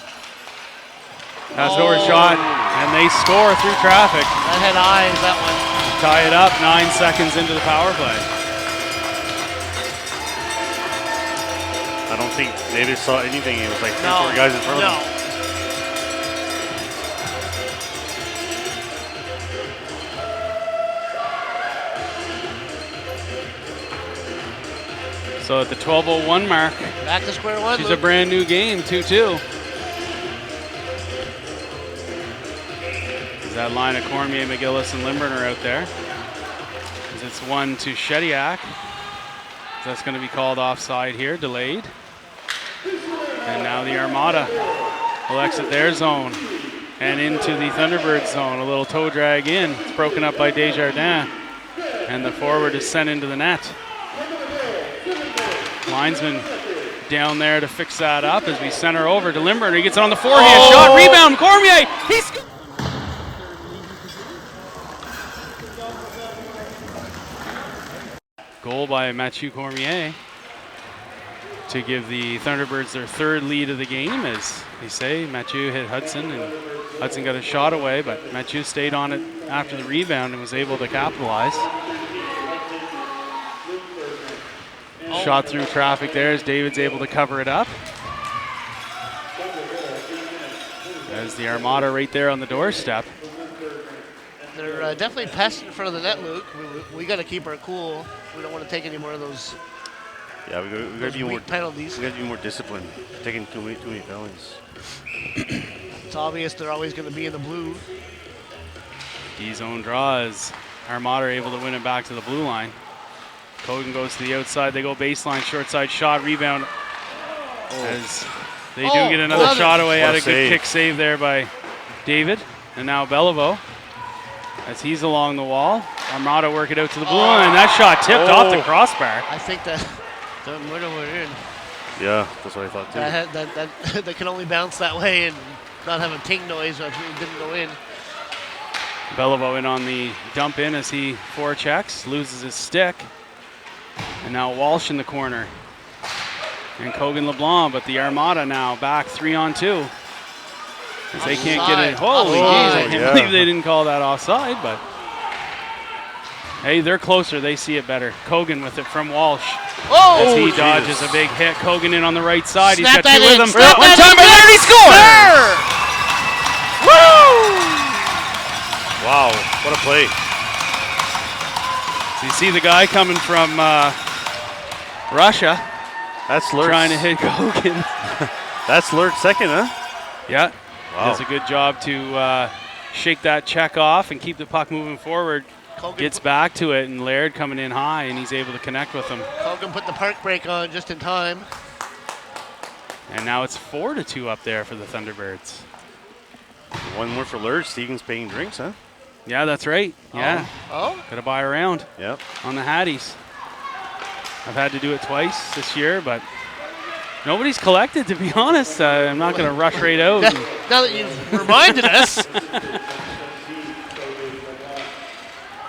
Pass over shot, and they score through traffic. That had eyes, that one. Tie it up 9 seconds into the power play. I don't think David saw anything. It was like 3-4 guys in front of him. So at the 12:01 mark, back to square one. She's a brand new game, 2-2. That line of Cormier, McGillis, and Limburner out there. As it's one to Shediak. That's going to be called offside here, delayed. And now the Armada will exit their zone and into the Thunderbird zone. A little toe drag in. It's broken up by Desjardins. And the forward is sent into the net. Linesman down there to fix that up as we center over to Limburner. He gets it on the forehand shot. Rebound, Cormier. He's Goal by Mathieu Cormier to give the Thunderbirds their third lead of the game. As they say, Mathieu hit Hudson, and Hudson got a shot away, but Mathieu stayed on it after the rebound and was able to capitalize. Shot through traffic there as David's able to cover it up. As the Armada right there on the doorstep. They're definitely pests in front of the net, Luke. We got to keep our cool. We don't want to take any more of those. Yeah, we got to be more penalties. We got to be more disciplined. Taking too many penalties. It's obvious they're always going to be in the blue. D-zone draws. Armada are able to win it back to the blue line. Kogan goes to the outside. They go baseline, short side shot, rebound. As they do get another shot away. Had a good kick save there by David. And now Beliveau, as he's along the wall. Armada work it out to the blue line. That shot tipped off the crossbar. I think that might have went in. Yeah, that's what I thought too. That can only bounce that way and not have a ting noise if it didn't go in. Beliveau in on the dump in as he forechecks, loses his stick. And now Walsh in the corner. And Kogan LeBlanc, but the Armada now back 3-on-2. As they can't get it. Holy jeez, I can't believe they didn't call that offside, but hey, they're closer. They see it better. Kogan with it from Walsh. As he dodges a big hit. Kogan in on the right side. He's got two with him. One time by there, and he scores! Woo! Wow, what a play. So you see the guy coming from Russia. That's Lurt's. Trying to hit Kogan. That's Lurt's second, huh? Yeah. Wow. Does a good job to shake that check off and keep the puck moving forward. Kogan gets back to it, and Laird coming in high, and he's able to connect with him. Kogan put the park brake on just in time. And now it's 4-2 up there for the Thunderbirds. One more for Lurd. Stegan's paying drinks, huh? Yeah, that's right. Yeah. Oh? Got to buy a round Yep. on the Hatties. I've had to do it twice this year, but nobody's collected, to be honest. I'm not going to rush right out. Now that you've reminded us.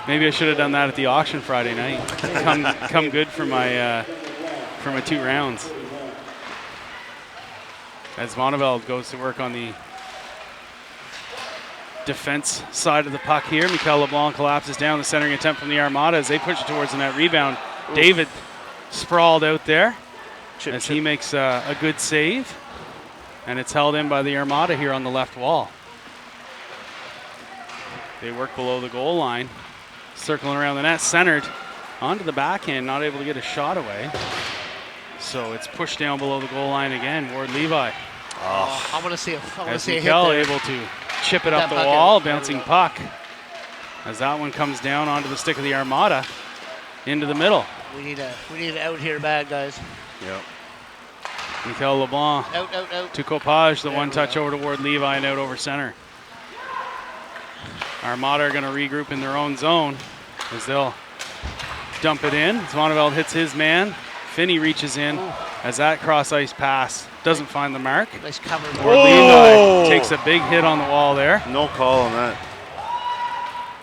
Maybe I should have done that at the auction Friday night. Come good for my 2 rounds. As Bonneville goes to work on the defense side of the puck here. Mikel LeBlanc collapses down the centering attempt from the Armada as they push it towards the net rebound. Oof. David sprawled out there as he makes a good save. And it's held in by the Armada here on the left wall. They work below the goal line. Circling around the net, centered onto the backhand, not able to get a shot away. So it's pushed down below the goal line again. Ward Levi. Oh, I want to see a as hit Mikel there. Able to chip it up the wall, bouncing puck. As that one comes down onto the stick of the Armada, into the middle. We need an out here bad, guys. Yep. Mikel LeBlanc out. to Copage, the one touch over to Ward Levi and out over center. Armada are going to regroup in their own zone as they'll dump it in. Zvoneveld hits his man. Finney reaches in as that cross-ice pass doesn't find the mark. Nice cover. Ward Levi takes a big hit on the wall there. No call on that.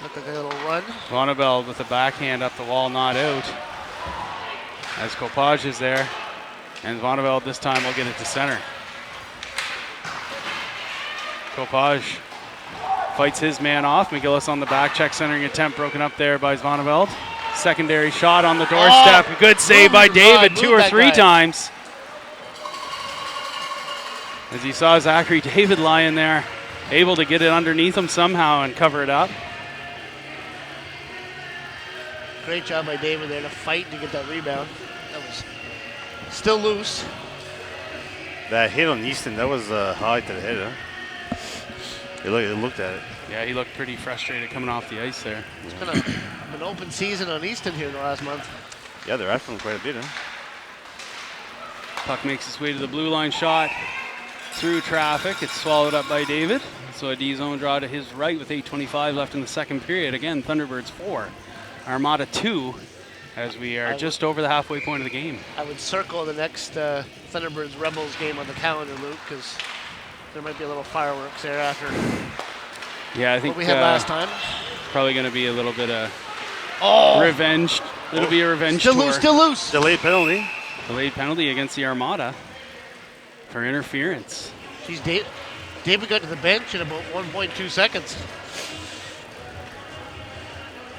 Look like a little run. Zvoneveld with the backhand up the wall, not out. As Copage is there. And Zvoneveld this time will get it to center. Copage fights his man off. McGillis on the back check, centering attempt broken up there by Zvoneveld. Secondary shot on the doorstep. Good save by David 2 or 3 times. As you saw Zachary David lying there, able to get it underneath him somehow and cover it up. Great job by David there to fight to get that rebound. That was still loose. That hit on Easton, that was high to the head, huh? It looked at it. Yeah, he looked pretty frustrated coming off the ice there. It's been an open season on Easton here in the last month. Yeah, they're after him quite a bit, huh? Puck makes its way to the blue line shot through traffic. It's swallowed up by David. So a D-zone draw to his right with 8:25 left in the second period. Again, Thunderbirds 4, Armada 2, as we are just over the halfway point of the game. I would circle the next Thunderbirds Rebels game on the calendar, Luke, because there might be a little fireworks there after Yeah, I think what we had last time. Probably going to be a little bit of revenge It'll be a revenge Still tour. loose, still loose. Delayed penalty. Delayed penalty against the Armada for interference. Geez, David got to the bench in about 1.2 seconds.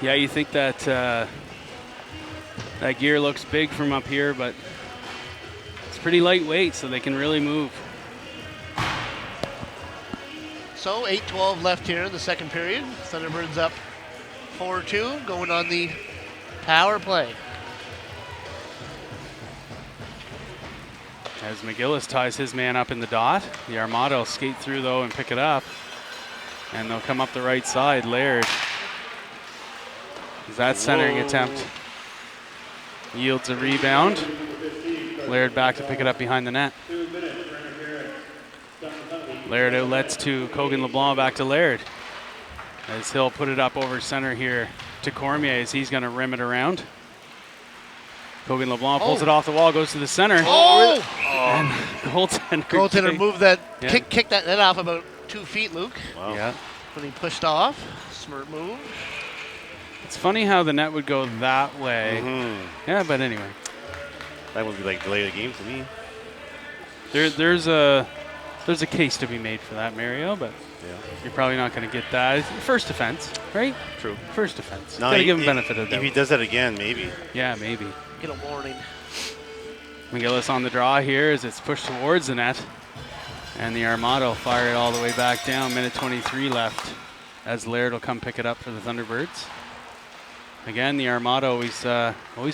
Yeah, you think that that gear looks big from up here, but it's pretty lightweight, so they can really move. So 8:12 left here in the second period. Thunderbirds up 4-2, going on the power play. As McGillis ties his man up in the dot, the Armada will skate through though and pick it up, and they'll come up the right side. Laird, that centering attempt yields a rebound. Laird back to pick it up behind the net. Laird outlets to Cogan LeBlanc, back to Laird, as he'll put it up over center here to Cormier as he's going to rim it around. Cogan LeBlanc pulls it off the wall, goes to the center. And Goaltender moved that, kicked that net off about 2 feet, Luke. Wow. Yeah. When he pushed off. Smart move. It's funny how the net would go that way. Yeah, but anyway. That would be like delay the game to me. There's a case to be made for that, Mario, but you're probably not going to get that. First offense, right? True. First offense. No, Got to give him benefit of the If he doubt. does that again, maybe. Yeah, maybe. Get a warning. McGillis on the draw here as it's pushed towards the net. And the Armada will fire it all the way back down. Minute 23 left as Laird will come pick it up for the Thunderbirds. Again, the Armada always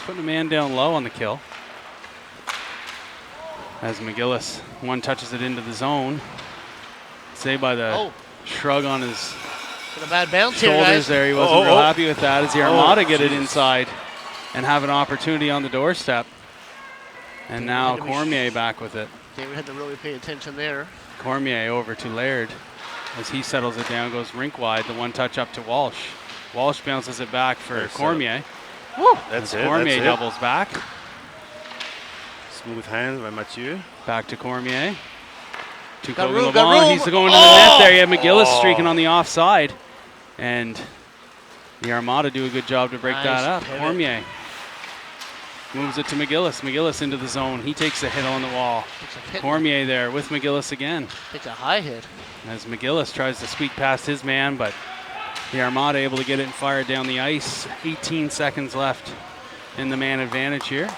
putting a man down low on the kill. As McGillis touches it into the zone. Say by the shrug on his Got a bad bounce here, shoulders guys. there. He wasn't real happy with that as the Armada get it inside and have an opportunity on the doorstep. And now Cormier back with it. David had to really pay attention there. Cormier over to Laird as he settles it down, goes rink wide. The one touch up to Walsh. Walsh bounces it back for Cormier. That's it. Cormier that's doubles back. Smooth hands by Mathieu. Back to Cormier. To Got Cogan room, LeBlanc. got room. He's going to the net there. You have McGillis streaking on the offside. And the Armada do a good job to break that up. Pivot. Cormier moves it to McGillis. McGillis into the zone. He takes a hit on the wall. Cormier there with McGillis again. Takes a high hit. As McGillis tries to squeak past his man, but the Armada able to get it and fire it down the ice. 18 seconds left in the man advantage here.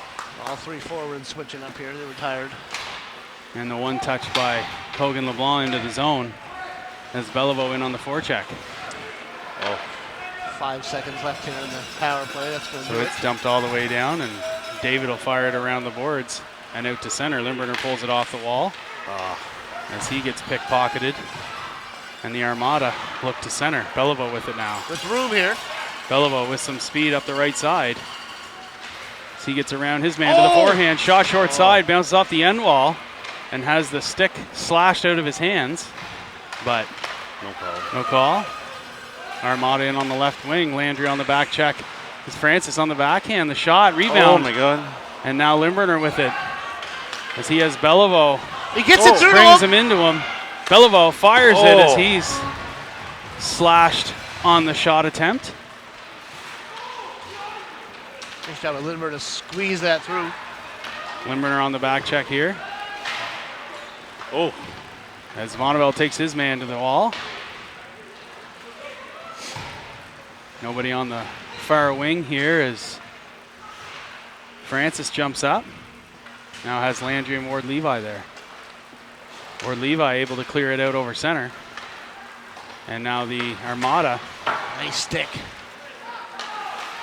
All 3 forwards switching up here. They were tired. And the one touch by Cogan LeBlanc into the zone as Beliveau in on the forecheck. 5 seconds left here in the power play. That's going to So do it's dumped all the way down, and David will fire it around the boards and out to center. Limburner pulls it off the wall as he gets pickpocketed. And the Armada look to center. Beliveau with it now. With room here. Beliveau with some speed up the right side. As he gets around his man to the forehand. Shot short side, bounces off the end wall, and has the stick slashed out of his hands. But No call. no call. Armada in on the left wing. Landry on the back check. It's Francis on the backhand. The shot, rebound. Oh my God. And now Limburner with it. As he has Beliveau. He gets it through to Brings him. him into him. Beliveau fires it as he's slashed on the shot attempt. Nice job of Lindbergh to squeeze that through. Limburner on the back check here. As Vonnevel takes his man to the wall. Nobody on the far wing here as Francis jumps up. Now has Landry and Ward Levi there. Ward Levi able to clear it out over center. And now the Armada Nice stick.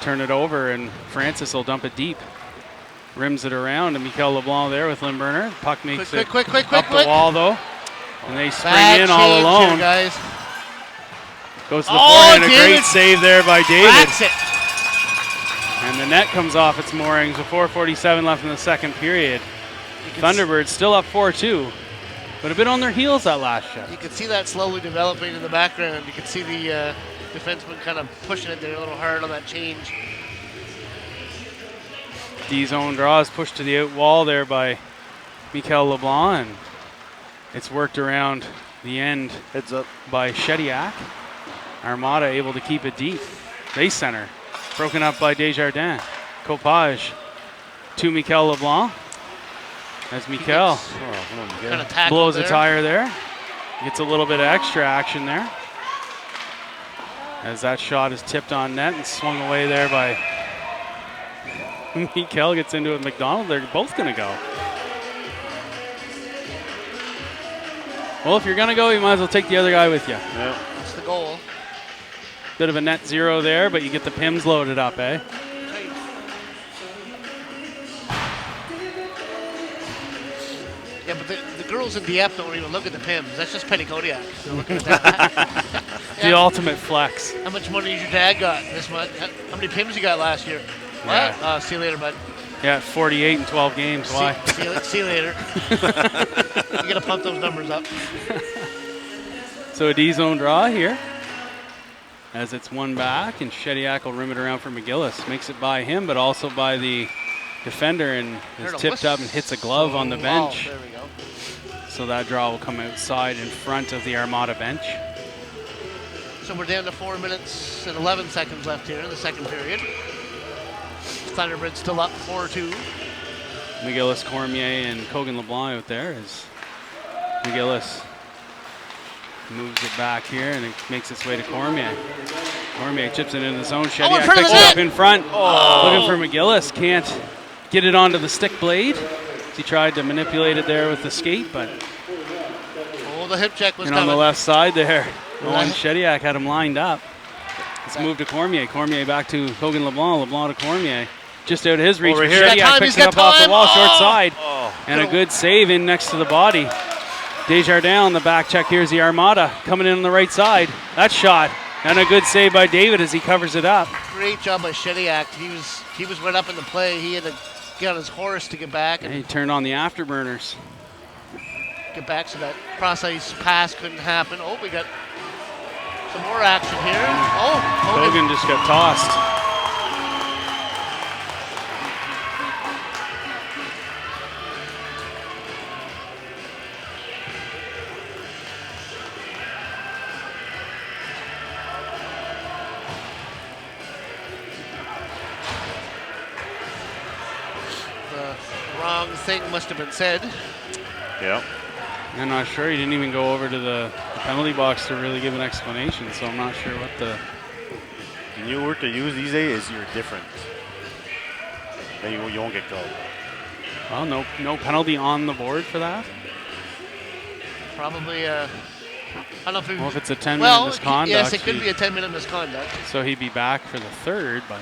turn it over, and Francis will dump it deep. Rims it around, and Mikel LeBlanc there with Limburner. Puck makes it Quick. up the wall, though. And they spring Bad in all change alone. here, guys. Goes to the forehand. A great David save there by David. That's it. And the net comes off its moorings with 4:47 left in the second period. Thunderbirds still up 4-2, but a bit on their heels that last shift. You can see that slowly developing in the background. You can see the defenseman kind of pushing it there a little hard on that change. D-zone draws pushed to the out wall there by Mikel LeBlanc, and it's worked around the end Heads up. by Shediak. Armada able to keep it deep. Base center, broken up by Desjardins. Copage to Mikel LeBlanc. As Mikel Kind of tackled blows there. a tire there. Gets a little bit of extra action there. As that shot is tipped on net and swung away there by Mikel. Gets into it. McDonald, they're both going to go. Well, if you're going to go, you might as well take the other guy with you. Yeah. That's the goal. Bit of a net zero there, but you get the PIMs loaded up, eh? Yeah, but the girls in Dieppe don't even look at the PIMs. That's just Penny Kodiak. They're looking at that. The ultimate flex. How much money has your dad got this month? How many PIMs you got last year? Yeah. What? See you later, bud. Yeah, 48 in 12 games. Why? See you later. You got to pump those numbers up. So a D-zone draw here. As it's one back, and Shediak will rim it around for McGillis. Makes it by him, but also by the defender, and is tipped up and hits a glove on the bench. There we go. So that draw will come outside in front of the Armada bench. So we're down to 4 minutes and 11 seconds left here in the second period. Thunderbirds still up 4-2. McGillis, Cormier, and Cogan LeBlanc out there as McGillis moves it back here, and it makes its way to Cormier. Cormier chips it into the zone. Shediak front of picks the it net. up in front. Looking for McGillis. Can't get it onto the stick blade. He tried to manipulate it there with the skate, but Oh, the hip check was and on coming. the left side there, Well, Owen Shediak had him lined up. Let's move to Cormier. Cormier back to Cogan LeBlanc. LeBlanc to Cormier. Just out of his reach. Over but here. He's got Shediak time, picks he's it up got off the time. wall, short Oh! side. Oh. And a good save in next to the body. Desjardins on the back check. Here's the Armada coming in on the right side. That shot. And a good save by David as he covers it up. Great job by Shediak. He was right up in the play. He had to get on his horse to get back And and he turned on the afterburners. get back so that cross-ice pass couldn't happen. Oh, we got some more action here. Oh, Hogan just got tossed. The wrong thing must have been said. Yeah. I'm not sure. He didn't even go over to the penalty box to really give an explanation, so I'm not sure what the... The new word to use these days is you're different. Then you won't get called. Well, no penalty on the board for that. Probably, I don't know if it Well, if it's a 10-minute well, misconduct, yes, it could be a 10-minute misconduct. so he'd be back for the third, but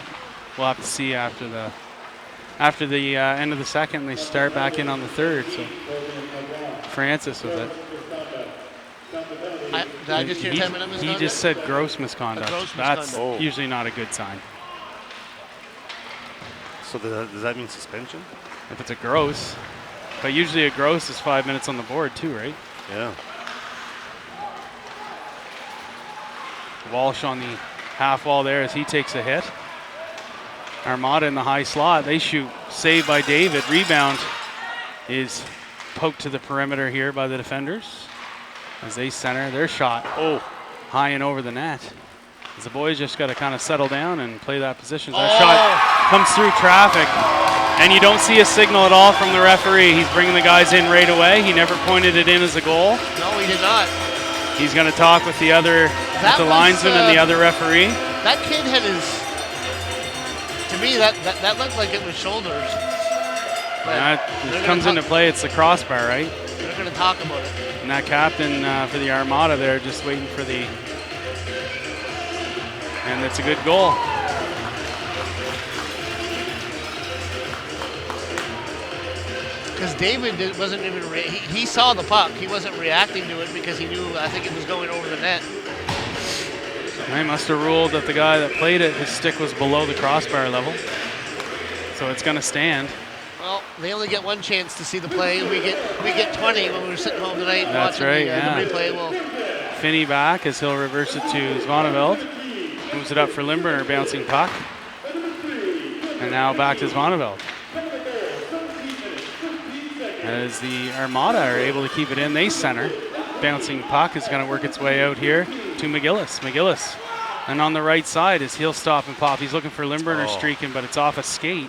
we'll have to see after the end of the second. They start back in on the third, so Francis with it. Did I just hear 10-minute misconduct? He just said gross misconduct. A gross That's misconduct. usually not a good sign. So does that mean suspension? If it's a gross. But usually a gross is 5 minutes on the board too, right? Yeah. Walsh on the half wall there as he takes a hit. Armada in the high slot. They shoot. Saved by David. Rebound is poked to the perimeter here by the defenders as they center their shot. Oh, high and over the net. As the boys just got to kind of settle down and play that position. That shot comes through traffic, and you don't see a signal at all from the referee. He's bringing the guys in right away. He never pointed it in as a goal. No, he did not. He's going to talk with the other, with the linesman and the other referee. That kid had his. To me, that looked like it was shoulders. But It comes into play. It's the crossbar, right? They're going to talk about it. And that captain for the Armada there just waiting for the... And it's a good goal. Because David wasn't even, he saw the puck. He wasn't reacting to it because he knew, I think it was going over the net. They must have ruled that the guy that played it, his stick was below the crossbar level. So it's going to stand. Well, they only get one chance to see the play. We get 20 when we were sitting home tonight That's watching right, the replay. Well, Finney back as he'll reverse it to Zvaneveld. Moves it up for Limburner, bouncing puck. And now back to Zvaneveld. As the Armada are able to keep it in, they center. Bouncing puck is going to work its way out here to McGillis. McGillis And on the right side is heel stop and pop. He's looking for Limburner streaking, but it's off a skate.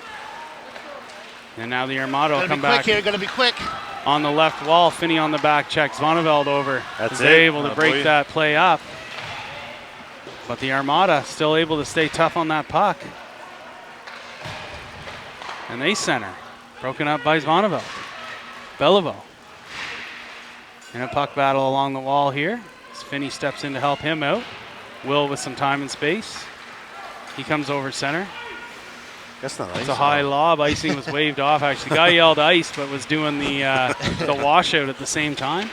And now the Armada will come back. Gotta be quick. On the left wall, Finney on the back checks Vonneveld over. That's They're it. able to break that play up. But the Armada still able to stay tough on that puck. And they center. Broken up by Vonneveld. Beliveau. In a puck battle along the wall here. As Finney steps in to help him out. Will with some time and space. He comes over center. That's not ice. It's a high lob. Icing was waved off, actually. The guy yelled ice, but was doing the washout at the same time.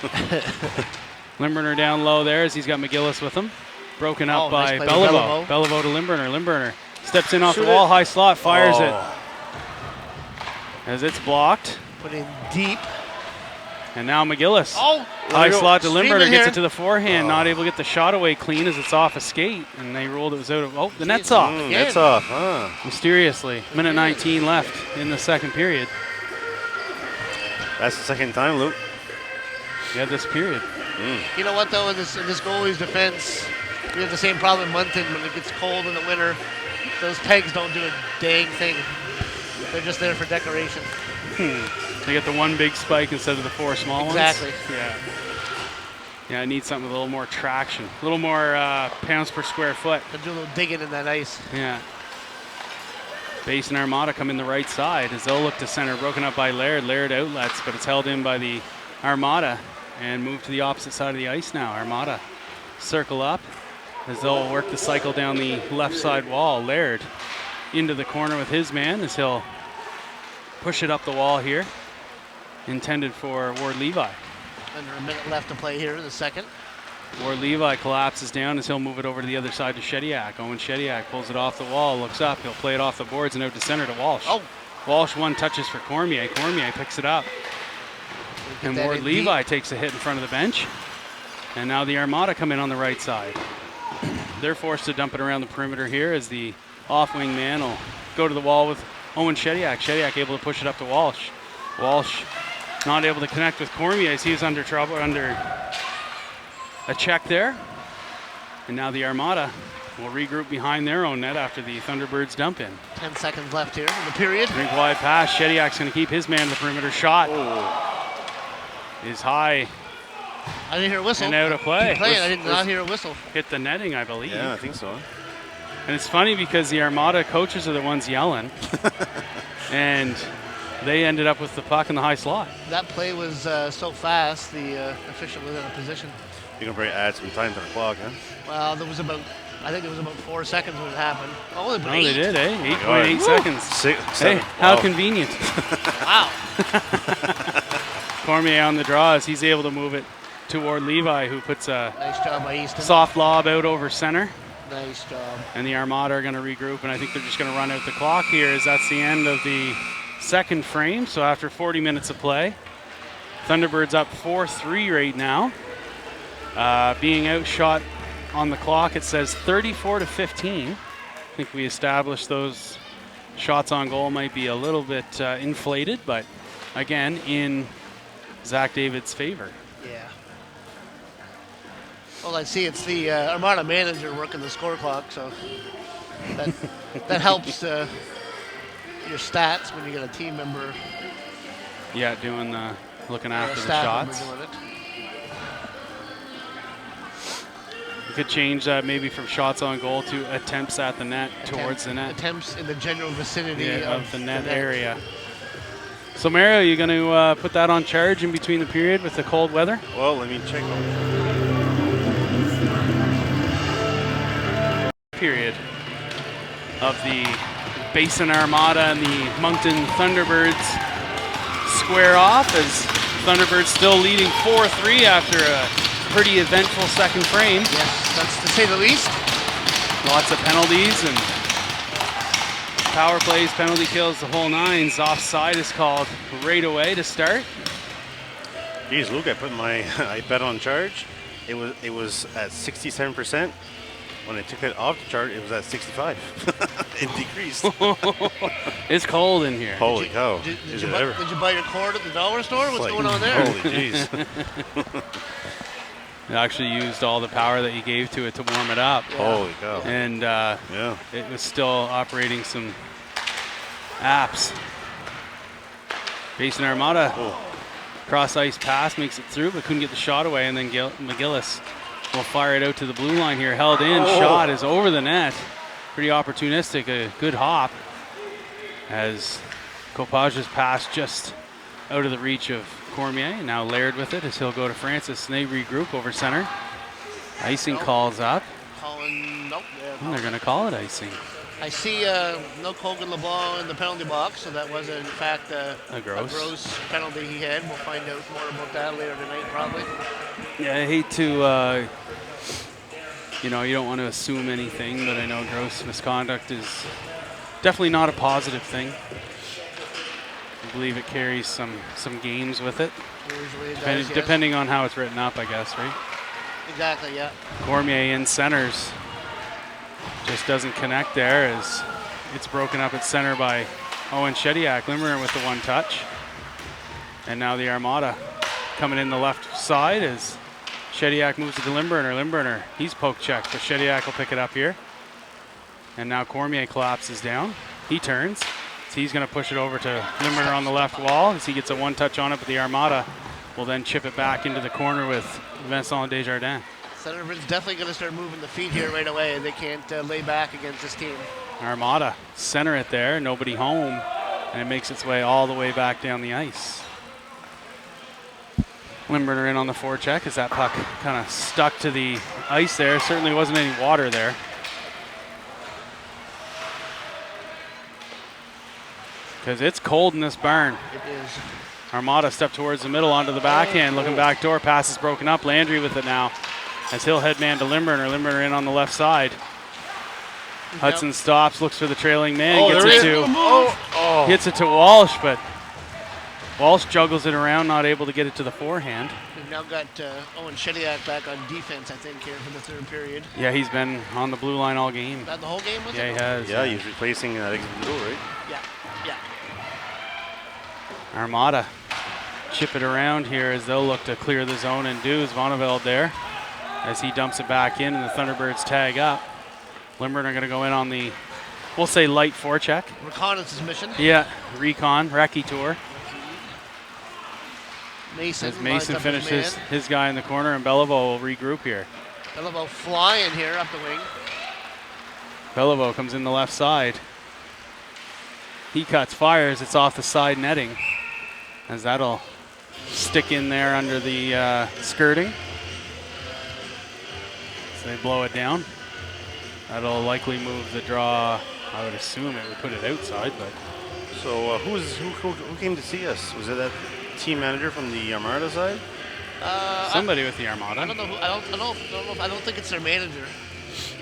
Limburner down low there as he's got McGillis with him. Broken up by nice Beliveau. Beliveau to Limburner. Limburner steps in off the wall, high slot, fires it. As it's blocked. Put in deep. And now McGillis. High slot to Limburner, gets it to the forehand, not able to get the shot away clean as it's off a skate, and they ruled it was out of, the net's off. Net's off, huh? Mysteriously. Minute 19 left in the second period. That's the second time, Luke. Yeah, this period. You know what, though, in this goalie's defense, we have the same problem in Moncton when it gets cold in the winter. Those pegs don't do a dang thing. They're just there for decoration. They get the one big spike instead of the four small ones. Exactly. Yeah, I need something with a little more traction, a little more pounds per square foot. To do a little digging in that ice. Yeah. Basin Armada come in the right side as they'll look to center, broken up by Laird. Laird outlets, but it's held in by the Armada and moved to the opposite side of the ice now. Armada circle up as they'll work the cycle down the left side wall. Laird into the corner with his man as he'll push it up the wall here. Intended for Ward Levi. Under a minute left to play here in the second. Ward Levi collapses down as he'll move it over to the other side to Shediak. Owen Shediak pulls it off the wall, looks up, he'll play it off the boards and out to center to Walsh. Walsh one touches for Cormier. Cormier picks it up. And Ward Levi takes a hit in front of the bench. And now the Armada come in on the right side. They're forced to dump it around the perimeter here as the off-wing man will go to the wall with Owen Shediak. Shediak able to push it up to Walsh. Walsh not able to connect with Cormier as he's under trouble, under a check there. And now the Armada will regroup behind their own net after the Thunderbirds dump in. 10 seconds left here in the period. Drink wide pass. Shediak's going to keep his man to the perimeter. Shot is high. I didn't hear a whistle. And out of play. I did not hear a whistle. Hit the netting, I believe. Yeah, I think so. And it's funny because the Armada coaches are the ones yelling. And they ended up with the puck in the high slot. That play was so fast, the official was in a position. You can probably add some time to the clock, huh? Well, I think it was about 4 seconds when it happened. Only about 8. They did, eh? 8.8 seconds. 7. How convenient. Wow. Cormier on the draw as he's able to move it toward Levi, who puts a Nice job by Easton. soft lob out over center. Nice job. And the Armada are going to regroup, and I think they're just going to run out the clock here as that's the end of the second frame. So after 40 minutes of play, Thunderbirds up 4-3 right now. Being outshot on the clock, it says 34-15. I think we established those shots on goal might be a little bit inflated, but again, in Zach David's favor. Yeah. Well, I see it's the Armada manager working the score clock, so that helps your stats when you get a team member. Yeah, doing the looking after the staff shots. member doing it. You could change that maybe from shots on goal to attempts at the net, towards the net. Attempts in the general vicinity of the net area. So Mario, you going to put that on charge in between the period with the cold weather? Well, let me check. Period of the Basin Armada and the Moncton Thunderbirds square off as Thunderbirds still leading 4-3 after a pretty eventful second frame. Yes, that's to say the least. Lots of penalties and power plays, penalty kills, the whole nines. Offside is called right away to start. Geez, Luke, I put my I bet on charge. It was at 67%. When I took it off the chart, it was at 65. It decreased. It's cold in here. Holy cow. Did you buy your cord at the dollar store? What's going on there? Holy jeez. It actually used all the power that you gave to it to warm it up. Yeah. Holy cow. And Yeah. it was still operating some apps. Basin Armada, cross ice pass, makes it through, but couldn't get the shot away. And then McGillis will fire it out to the blue line here. Held in, shot is over the net. Pretty opportunistic, a good hop. As Copage's pass just out of the reach of Cormier. Now Laird with it as he'll go to Francis. And they regroup over center. Icing calls up. Nope. And they're going to call it icing. I see no Kogan LeBlanc in the penalty box, so that was in fact a gross penalty he had. We'll find out more about that later tonight, probably. Yeah, I hate to, you don't want to assume anything, but I know gross misconduct is definitely not a positive thing. I believe it carries some games with it. Usually it does, yes. Depending on how it's written up, I guess, right? Exactly, yeah. Cormier in centers. Just doesn't connect there as it's broken up at center by Owen Shediak. Limerick with the one touch. And now the Armada coming in the left side as Shediak moves it to Limburner. Limburner, he's poke checked, but Shediak will pick it up here. And now Cormier collapses down. He turns. So he's going to push it over to Limburner on the left wall as he gets a one touch on it, but the Armada will then chip it back into the corner with Vincent Desjardins. Thunderbirds definitely going to start moving the feet here right away. They can't lay back against this team. Armada center it there, nobody home, and it makes its way all the way back down the ice. Limburner in on the forecheck as that puck kind of stuck to the ice there. Certainly wasn't any water there. Because it's cold in this barn. It is. Armada stepped towards the middle onto the backhand, looking back door, pass is broken up. Landry with it now as he'll head man to Limburner. Limburner in on the left side. Hudson stops, looks for the trailing man, gets it to Walsh, but Walsh juggles it around, not able to get it to the forehand. We've now got Owen Shediak back on defense, I think, here for the third period. Yeah, he's been on the blue line all game. That the whole game, was it? Yeah, he has. Yeah, he's replacing Alex Blue, right? Yeah. Armada chip it around here as they'll look to clear the zone and do. Zvoneveld there as he dumps it back in and the Thunderbirds tag up. Limburner are going to go in on the, we'll say, light forecheck. Reconnaissance mission. Yeah, recce tour. Mason As Mason finishes his guy in the corner and Beliveau will regroup here. Beliveau flying here up the wing. Beliveau comes in the left side. He cuts, fires, it's off the side netting. As that'll stick in there under the skirting. So they blow it down. That'll likely move the draw. I would assume it would put it outside, but. So who came to see us? Was it that team manager from the Armada side? Somebody with the Armada. I don't know. I don't think it's their manager.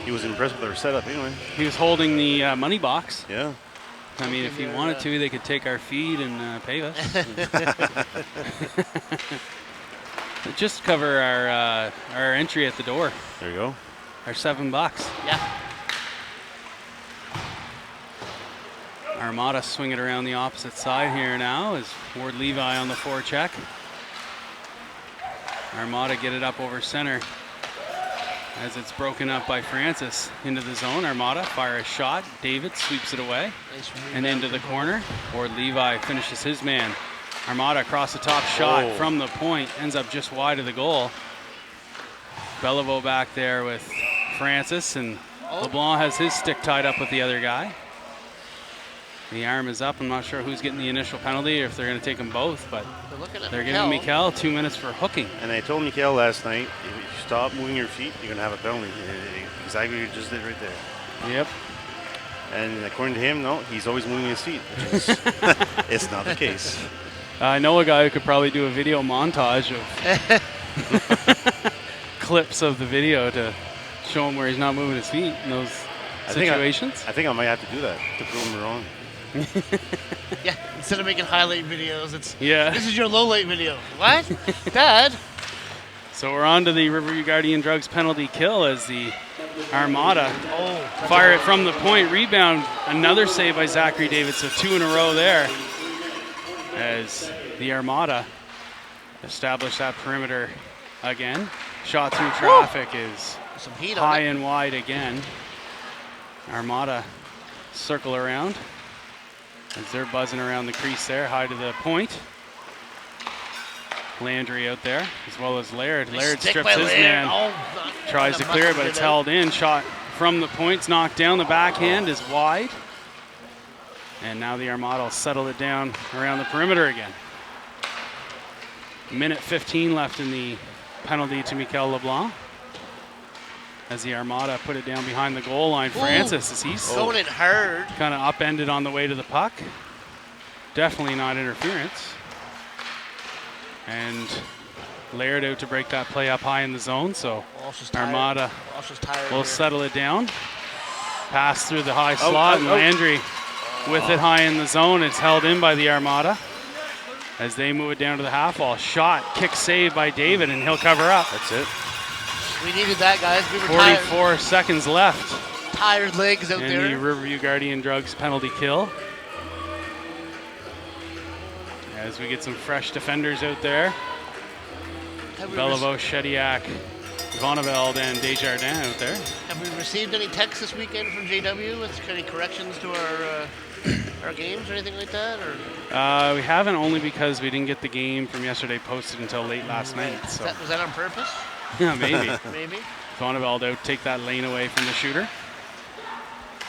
He was impressed with our setup anyway. He was holding the money box. Yeah. I mean, if he wanted to, they could take our feed and pay us. Just cover our entry at the door. There you go. Our $7. Yeah. Armada swing it around the opposite side here now as Ward Levi on the forecheck. Armada get it up over center as it's broken up by Francis into the zone. Armada fire a shot. David sweeps it away and into the corner. Ward Levi finishes his man. Armada across the top shot from the point, ends up just wide of the goal. Beliveau back there with Francis, and LeBlanc has his stick tied up with the other guy. The arm is up. I'm not sure who's getting the initial penalty or if they're going to take them both, but they're giving Mikel 2 minutes for hooking. And I told Mikel last night, if you stop moving your feet, you're going to have a penalty. Exactly what you just did right there. Yep. And according to him, no, he's always moving his feet. It's not the case. I know a guy who could probably do a video montage of clips of the video to show him where he's not moving his feet in those situations. I think I might have to do that to prove him wrong. Yeah, instead of making highlight videos, it's this is your low light video. What? Dad? So we're on to the Riverview Guardian Drugs penalty kill as the Armada fire it from the point. Rebound, another save by Zachary David, so 2 in a row there as the Armada establish that perimeter again. shot through traffic is Some heat high on it. and wide again. Armada circle around as they're buzzing around the crease there, high to the point. Landry out there, as well as Laird. Laird Stick strips by his Laird. man, Oh, tries to that clear it, must but have it's been out. held in. Shot from the points, knocked down. The backhand is wide. And now the Armada will settle it down around the perimeter again. Minute 15 left in the penalty to Mikel LeBlanc. As the Armada put it down behind the goal line. Francis, as he's Going in hard. kind of upended on the way to the puck. Definitely not interference. And Laird out to break that play up high in the zone, so Walsh is tired. Armada Walsh is tired will here. settle it down. Pass through the high slot, and Landry with it high in the zone. It's held in by the Armada as they move it down to the half wall. Shot, kick save by David, and he'll cover up. That's it. We needed that, guys. We were 44 seconds left tired legs out in there. the Riverview Guardian Drugs penalty kill. As we get some fresh defenders out there. Have we, Beliveau, Shediak, Voneveld, and Desjardins out there. have we received any texts this weekend from JW with any corrections to our games or anything like that? Or We haven't, only because we didn't get the game from yesterday posted until late last night. So was that on purpose? yeah, maybe. Maybe. Voneveld out, take that lane away from the shooter.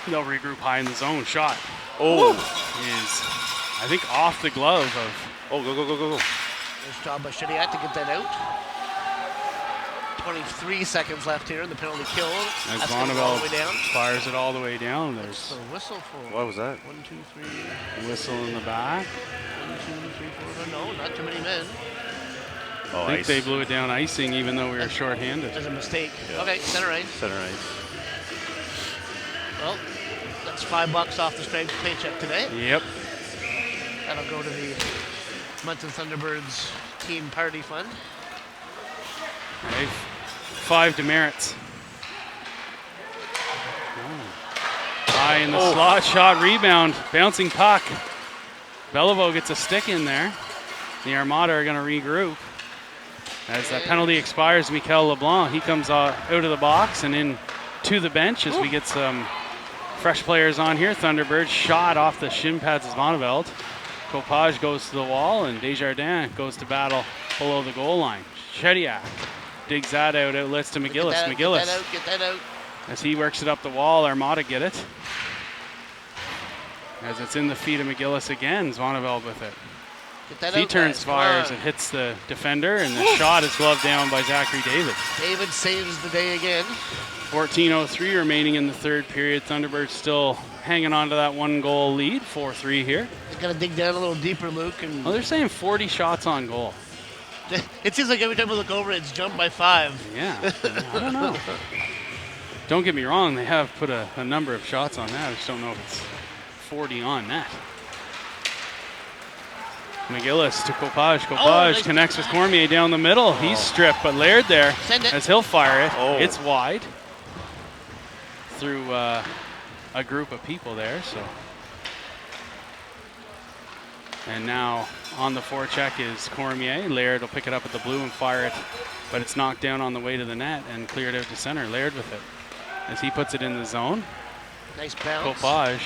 They'll regroup high in the zone. Shot is, I think, off the glove of. Oh, go. Nice job by Shediak to get that out. 23 seconds left here in the penalty kill. As That's gonna go all the way Voneveld down. fires it all the way down. There's So whistle for What was that? 1, 2, 3, a whistle in the back. 1, 2, 3, 4. No, not too many men. Oh, I think ice. they blew it down icing, even though we were shorthanded. There's a mistake. Yeah. Okay, center ice. Center ice. Well, that's $5 off the straight paycheck today. Yep. That'll go to the Moncton Thunderbirds team party fund. Okay. 5 demerits. High in the slot, shot, rebound, bouncing puck. Beliveau gets a stick in there. The Armada are going to regroup. As that penalty expires, Mikel LeBlanc, he comes out of the box and in to the bench as we get some fresh players on here. Thunderbirds shot off the shin pads of Voneveld. Copage goes to the wall, and Desjardins goes to battle below the goal line. Shediak digs that out, outlets to McGillis. Get that out. As he works it up the wall, Armada get it. As it's in the feet of McGillis again, Voneveld with it. Get that He out, turns, guys. Come fires, on. it hits the defender, and the shot is gloved down by Zachary David. David saves the day again. 14:03 remaining in the third period. Thunderbirds still hanging on to that 1-goal lead, 4-3 here. He's got to dig down a little deeper, Luke. And Well, they're saying 40 shots on goal. it seems like every time we look over, it's jumped by 5. Yeah, I don't know. Don't get me wrong, they have put a number of shots on that. I just don't know if it's 40 on net. McGillis to Copage. nice Connects with Cormier down the middle. He's stripped, but Laird there Send it. as he'll fire it. Oh. It's wide through a group of people there. So, and now on the forecheck is Cormier. Laird will pick it up at the blue and fire it, but it's knocked down on the way to the net and cleared out to center. Laird with it as he puts it in the zone. Nice bounce. Copage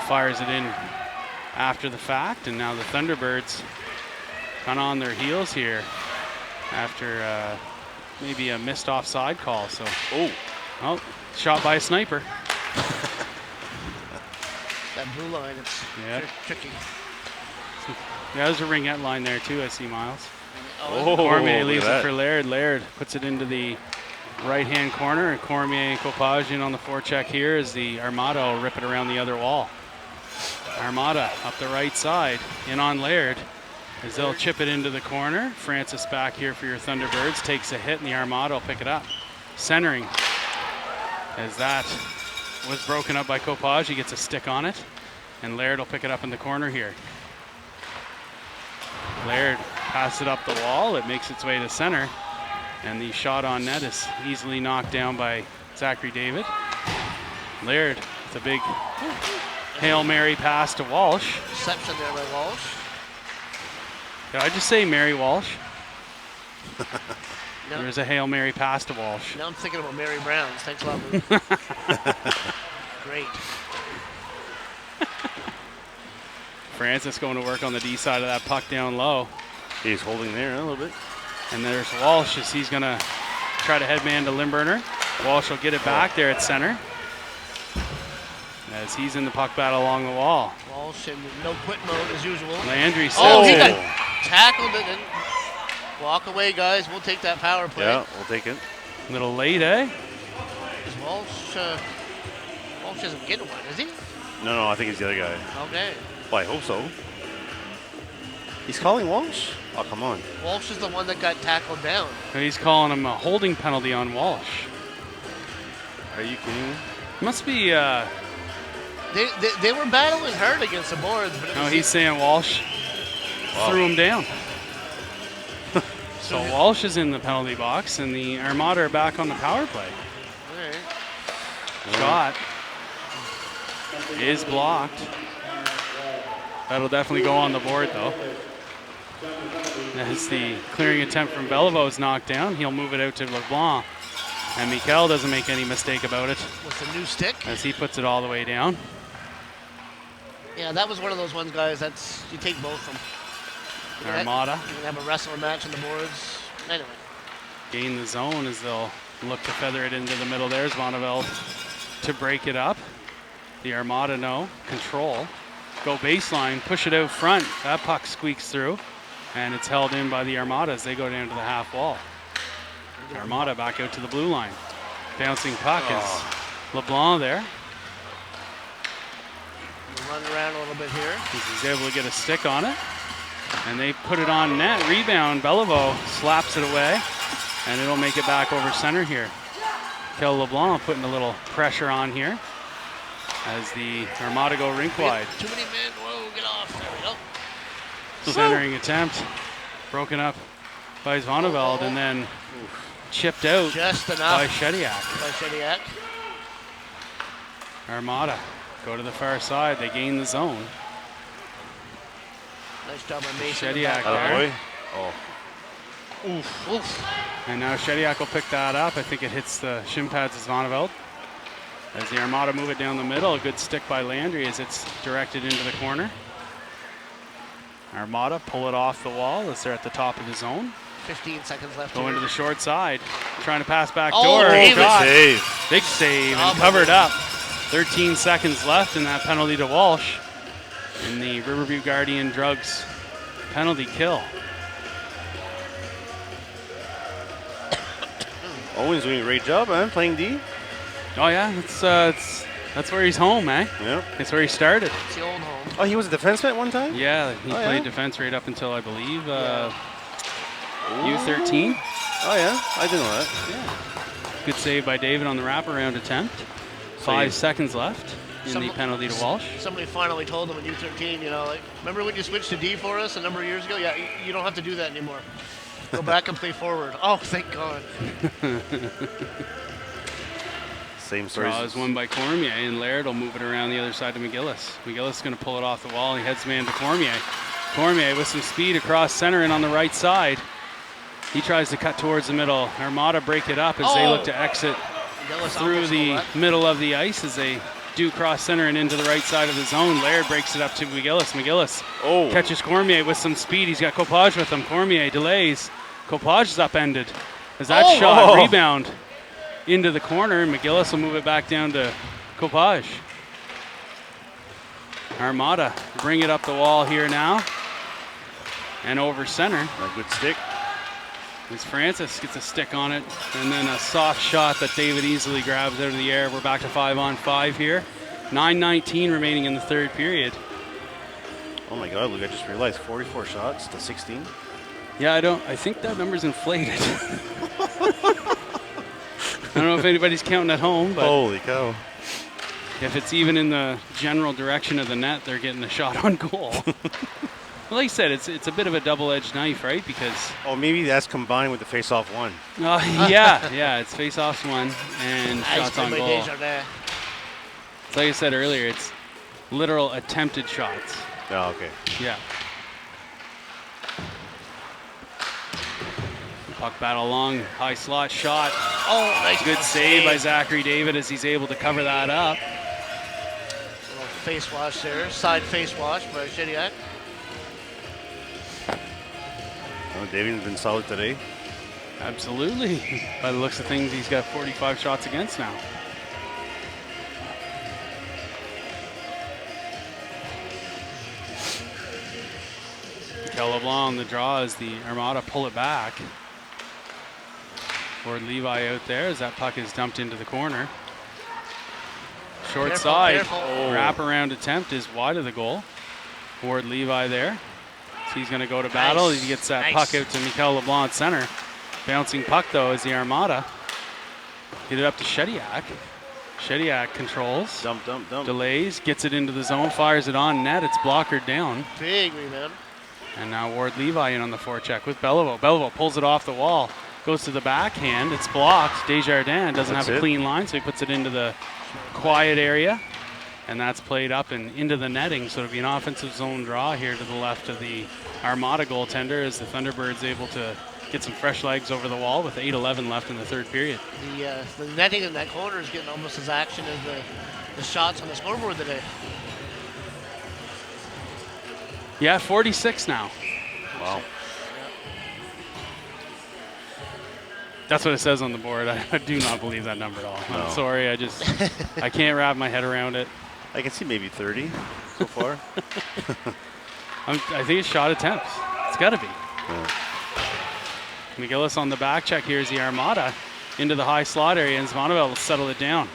fires it in after the fact, and now the Thunderbirds kind of on their heels here after maybe a missed offside call. So, shot by a sniper. That blue line, it's Yeah. tricky. Yeah, there's a ringette line there too, I see, Miles. Oh, Cormier look leaves at it that. for Laird. Laird puts it into the right-hand corner, and Cormier and Copage in on the forecheck here as the Armada will rip it around the other wall. Armada up the right side, in on Laird, as they'll chip it into the corner. Francis back here for your Thunderbirds, takes a hit, and the Armada will pick it up. Centering, as that was broken up by Copage. He gets a stick on it, and Laird will pick it up in the corner here. Laird passes it up the wall. It makes its way to center, and the shot on net is easily knocked down by Zachary David. Laird with a big Hail Mary pass to Walsh. Reception there by Walsh. Did I just say Mary Walsh? No. There's a Hail Mary pass to Walsh. Now I'm thinking about Mary Brown's. Thanks a lot, Luke. Great. Francis going to work on the D side of that puck down low. He's holding there a little bit. And there's Walsh as he's going to try to headman to Limburner. Walsh will get it back there at center as he's in the puck battle along the wall. Walsh in no quit mode as usual. Landry Oh, he says, got tackled it. And walk away, guys. We'll take that power play. Yeah, we'll take it. a little late, eh? Is Walsh isn't getting one, is he? No, I think it's the other guy. Okay. Well, I hope so. He's calling Walsh? Oh, come on. Walsh is the one that got tackled down. He's calling him a holding penalty on Walsh. Are you kidding me? Must be, They were battling hard against the boards, but it no, was he's saying Walsh threw him down. So Walsh is in the penalty box, and the Armada are back on the power play. all right. Shot is blocked. That'll definitely go on the board, though. As the clearing attempt from Beliveau is knocked down, he'll move it out to LeBlanc. And Mikel doesn't make any mistake about it With the new stick. as he puts it all the way down. Yeah, that was one of those ones, guys. That's you take both of them. Armada You can have a wrestling match on the boards. Anyway. gain the zone as they'll look to feather it into the middle. There's Bonneville to break it up. The Armada no control. Go baseline, push it out front. That puck squeaks through, and it's held in by the Armada as they go down to the half wall. Armada back out to the blue line. Bouncing puck is LeBlanc there. We'll run around a little bit here. He's able to get a stick on it. And they put it on net. Rebound. Beliveau slaps it away. And it'll make it back over center here. Kel LeBlanc putting a little pressure on here as the Armada go rink wide. Too many men. Whoa, get off. There we go. Centering attempt. Broken up by Zvoneveld and then chipped out Just by enough Shediak. by Shediak. Armada go to the far side. They gain the zone. Nice job by Mason. Shediak there. there. Boy. Oh. Oof. And now Shediak will pick that up. I think it hits the shin pads of Zvoneveld. As the Armada move it down the middle, a good stick by Landry as it's directed into the corner. Armada pull it off the wall as they're at the top of the zone. 15 seconds left. Go here. into the short side, trying to pass back Oh, door. David. Shot. Save. Big save Oh, and covered up. 13 seconds left in that penalty to Walsh. In the Riverview Guardian Drugs penalty kill. Owen's doing a great job, man, playing D. Oh yeah, that's where he's home, eh? Yeah. That's where he started. It's the old home. Oh, he was a defenseman at one time? Yeah, he Oh, played yeah? defense right up until I believe U13. Oh, yeah? I didn't know that. Yeah. Good save by David on the wraparound attempt. So 5 seconds left in the Some- penalty to Walsh. Somebody finally told him in U13, like, remember when you switched to D for us a number of years ago? Yeah, you don't have to do that anymore. Go back and play forward. Oh, thank God. Same story. Draw is won by Cormier, and Laird will move it around the other side to McGillis. McGillis is going to pull it off the wall. He heads man to Cormier. Cormier with some speed across center and on the right side. He tries to cut towards the middle. Armada break it up as they look to exit Gillis through almost the left. middle of the ice as they do cross center and into the right side of the zone. Laird breaks it up to McGillis. McGillis catches Cormier with some speed. He's got Copage with him. Cormier delays. Copage is upended as that shot rebound into the corner. McGillis will move it back down to Copage. Armada bring it up the wall here now and over center. A good stick. As Francis gets a stick on it, and then a soft shot that David easily grabs out of the air. We're back to 5-on-5 here. 9:19 remaining in the third period. Oh my God, look, I just realized 44 shots to 16. Yeah, I think that number's inflated. I don't know if anybody's counting at home, but Holy cow. if it's even in the general direction of the net, they're getting a shot on goal. Well, like I said, it's a bit of a double-edged knife, right? Because Oh, maybe that's combined with the face-off one. yeah, it's face-offs one and Nice shots play on by goal. Desjardins. It's like I said earlier, it's literal attempted shots. Oh, okay. Yeah. Puck battle long, high slot shot. Oh, nice. Good save by Zachary David as he's able to cover that up. Little face wash there, side face wash by Shediak. Oh, David's been solid today. Absolutely. By the looks of things, he's got 45 shots against now. Mikel LeBlanc on the draw as the Armada pull it back. Lord Levi out there as that puck is dumped into the corner. Short Careful, side, careful. wraparound attempt is wide of the goal. Ward Levi there. So he's going to go to battle. Nice. He gets that Nice. puck out to Mikel LeBlanc at center. Bouncing puck though as the Armada get it up to Shediak. Shediak controls, Dump. delays, gets it into the zone, fires it on net. It's blockered down. Big rebound. And now Ward Levi in on the forecheck with Beliveau. Beliveau pulls it off the wall, goes to the backhand. It's blocked. Desjardins doesn't That's have a it. clean line, so he puts it into the quiet area. And that's played up and into the netting. So it'll be an offensive zone draw here to the left of the Armada goaltender as the Thunderbirds able to get some fresh legs over the wall with 8:11 left in the third period. The netting in that corner is getting almost as action as the shots on the scoreboard today. Yeah, 46 now. Wow. That's what it says on the board. I do not believe that number at all. No. I'm sorry. I can't wrap my head around it. I can see maybe 30 so far. I think it's shot attempts. It's got to be. Yeah. McGillis on the back check here is the Armada into the high slot area, and Zvanovel will settle it down.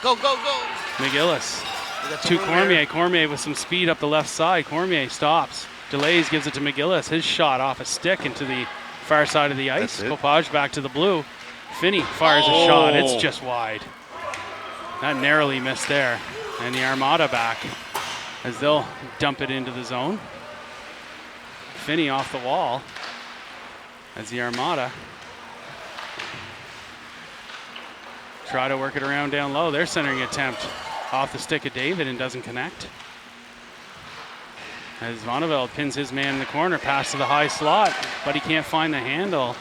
Go. McGillis We got to some room Cormier. there. Cormier with some speed up the left side. Cormier stops, delays, gives it to McGillis. His shot off a stick into the far side of the ice. That's it. Kopaj back to the blue. Finney fires a shot. It's just wide. That narrowly missed there. And the Armada back as they'll dump it into the zone. Finney off the wall as the Armada try to work it around down low. Their centering attempt off the stick of David and doesn't connect. As Vonnevel pins his man in the corner, pass to the high slot, but he can't find the handle.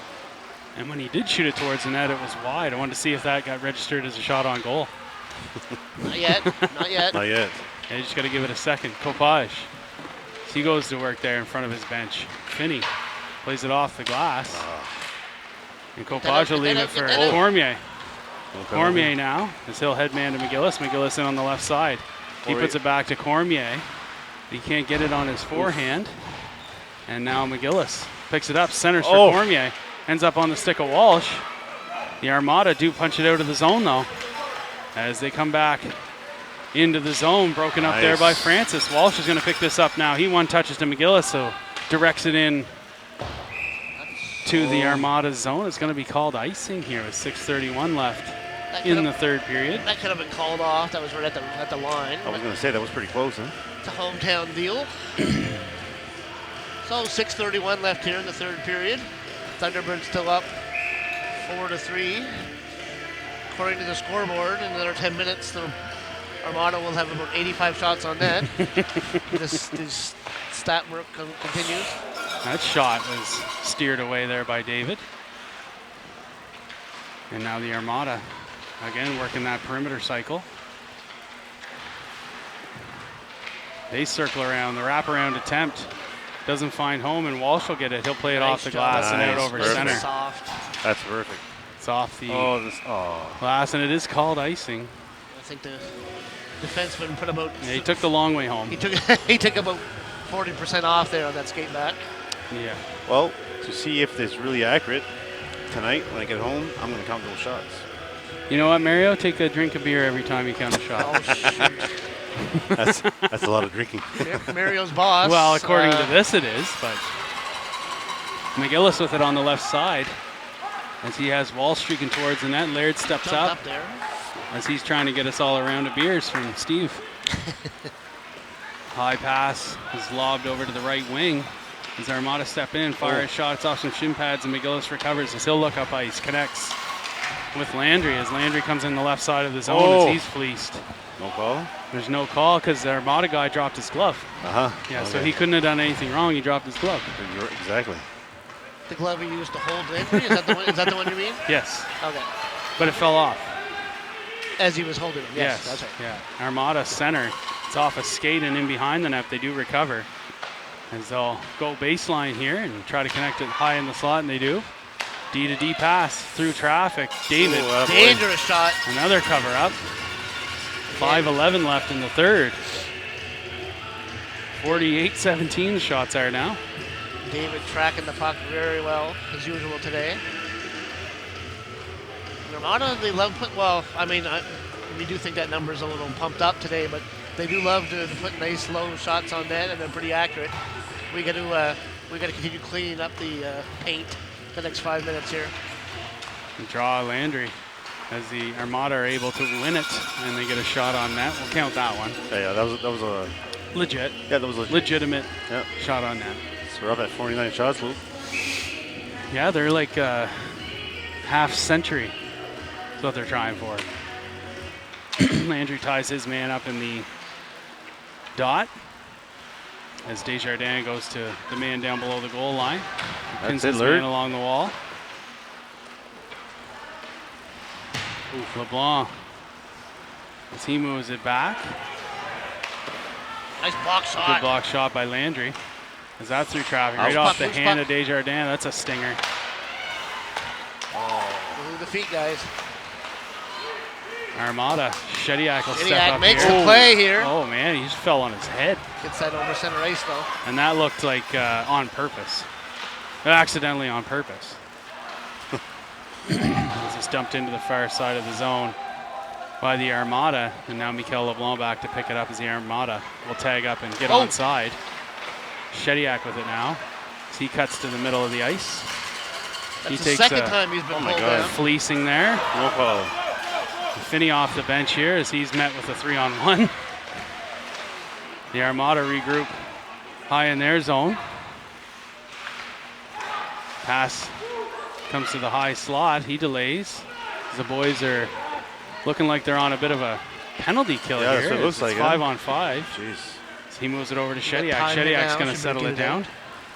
And when he did shoot it towards the net, it was wide. I wanted to see if that got registered as a shot on goal. Not yet. Not yet. Yeah, you just got to give it a second. Kopaj. He goes to work there in front of his bench. Finney plays it off the glass. And Kopaj will leave it for Cormier. Cormier now, as he'll headman to McGillis. McGillis in on the left side. He puts it back to Cormier. He can't get it on his forehand. And now McGillis picks it up, centers for Cormier. Ends up on the stick of Walsh. The Armada do punch it out of the zone though, as they come back into the zone, broken up there by Francis. Walsh is going to pick this up now. He one touches to McGillis, so directs it in to the Armada zone. It's going to be called icing here with 6:31 left in the third period. That could have been called off. That was right at the line. I was going to say that was pretty close, huh? It's a hometown deal. So 6:31 left here in the third period. Thunderbirds still up 4-3. According to the scoreboard, in another 10 minutes, the Armada will have about 85 shots on net. this stat work continues. That shot was steered away there by David. And now the Armada, again, working that perimeter cycle. They circle around. The wraparound attempt doesn't find home, and Walsh will get it. He'll play it off the glass and out over center. Soft. That's perfect. It's off the glass, and it is called icing. I think the defenseman put about. Yeah, he took the long way home. He took about 40% off there on that skate back. Yeah. Well, to see if it's really accurate, tonight when I get home, I'm going to count those shots. You know what, Mario? Take a drink of beer every time you count a shot. Oh, shoot. That's a lot of drinking. Mario's boss. Well, according to this, it is, but McGillis with it on the left side as he has Wall streaking towards the net. Laird steps up there as he's trying to get us all a round of beers from Steve. High pass is lobbed over to the right wing as Armada step in, fire a shot. It's off some shin pads, and McGillis recovers as he'll look up ice, connects with Landry as Landry comes in the left side of the zone as he's fleeced. No call? There's no call because the Armada guy dropped his glove. Yeah, so he couldn't have done anything wrong. He dropped his glove. Exactly. The glove he used to hold Landry? Is that the one you mean? Yes, Okay. but it fell off. As he was holding him. Yes, that's right. Yeah. Armada center. It's off a skate and in behind the net. They do recover. As they'll go baseline here and try to connect it high in the slot, and they do. D to D pass through traffic. David. Ooh, Dangerous shot. Another cover up. 5:11 left in the third. 48-17 the shots are now. David tracking the puck very well, as usual today. Armada, they love put. Well, I mean, we do think that number's a little pumped up today, but they do love to put nice low shots on net, and they're pretty accurate. We got to continue cleaning up the paint the next 5 minutes here. And draw Landry as the Armada are able to win it, and they get a shot on net. We'll count that one. Yeah, that was a Legit. yeah, that was legit. Legitimate Yeah. shot on net. So we're up at 49 shots, Luke. Yeah, they're like half century. That's what they're trying for. Landry ties his man up in the dot as Desjardins goes to the man down below the goal line. Pins his man along the wall. LeBlanc, as he moves it back. Nice block shot. Good block shot by Landry. As that's through traffic, right off the hand of Desjardins. That's a stinger. Move the feet, guys. Armada, Shediak will step up makes here. the play here. Oh man, he just fell on his head. Gets that over center ice though. And that looked like on purpose. Accidentally on purpose. As it's dumped into the far side of the zone by the Armada. And now Mikel LeBlanc back to pick it up as the Armada will tag up and get onside. Shediak with it now. As he cuts to the middle of the ice. That's the second time he's been pulled down. Fleecing there. No call. Finney off the bench here as he's met with a 3-on-1. The Armada regroup high in their zone. Pass comes to the high slot. He delays. The boys are looking like they're on a bit of a penalty kill here. That's what it looks like. 5-on-5. Jeez. So he moves it over to Shediak. Shediak's going to settle it down.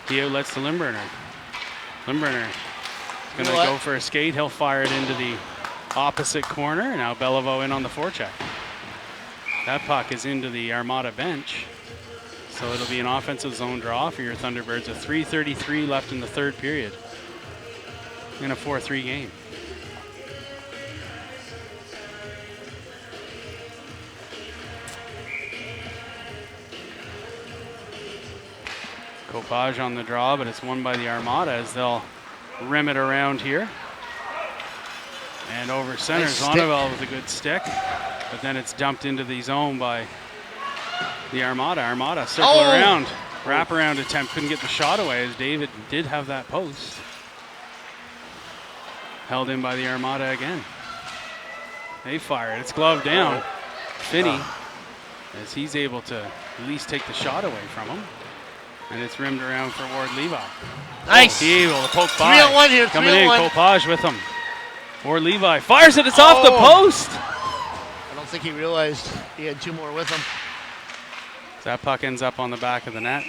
He outlets to Limburner. Limburner is going to go for a skate. He'll fire it into the opposite corner. Now Beliveau in on the forecheck. That puck is into the Armada bench. So it'll be an offensive zone draw for your Thunderbirds. 3:33 left in the third period. In a 4-3 game. Copage on the draw, but it's won by the Armada as they'll rim it around here. And over center, Zonnevel with a good stick. But then it's dumped into the zone by the Armada. Armada circle around. Wraparound attempt, couldn't get the shot away as David did have that post. Held in by the Armada again. They fire it. It's gloved down. Finney, as he's able to at least take the shot away from him. And it's rimmed around for Ward Levi. Nice. He able to poke by. 3-on-1 here. Coming in, Copage with him. Ward Levi fires it. It's off the post. I don't think he realized he had two more with him. That puck ends up on the back of the net.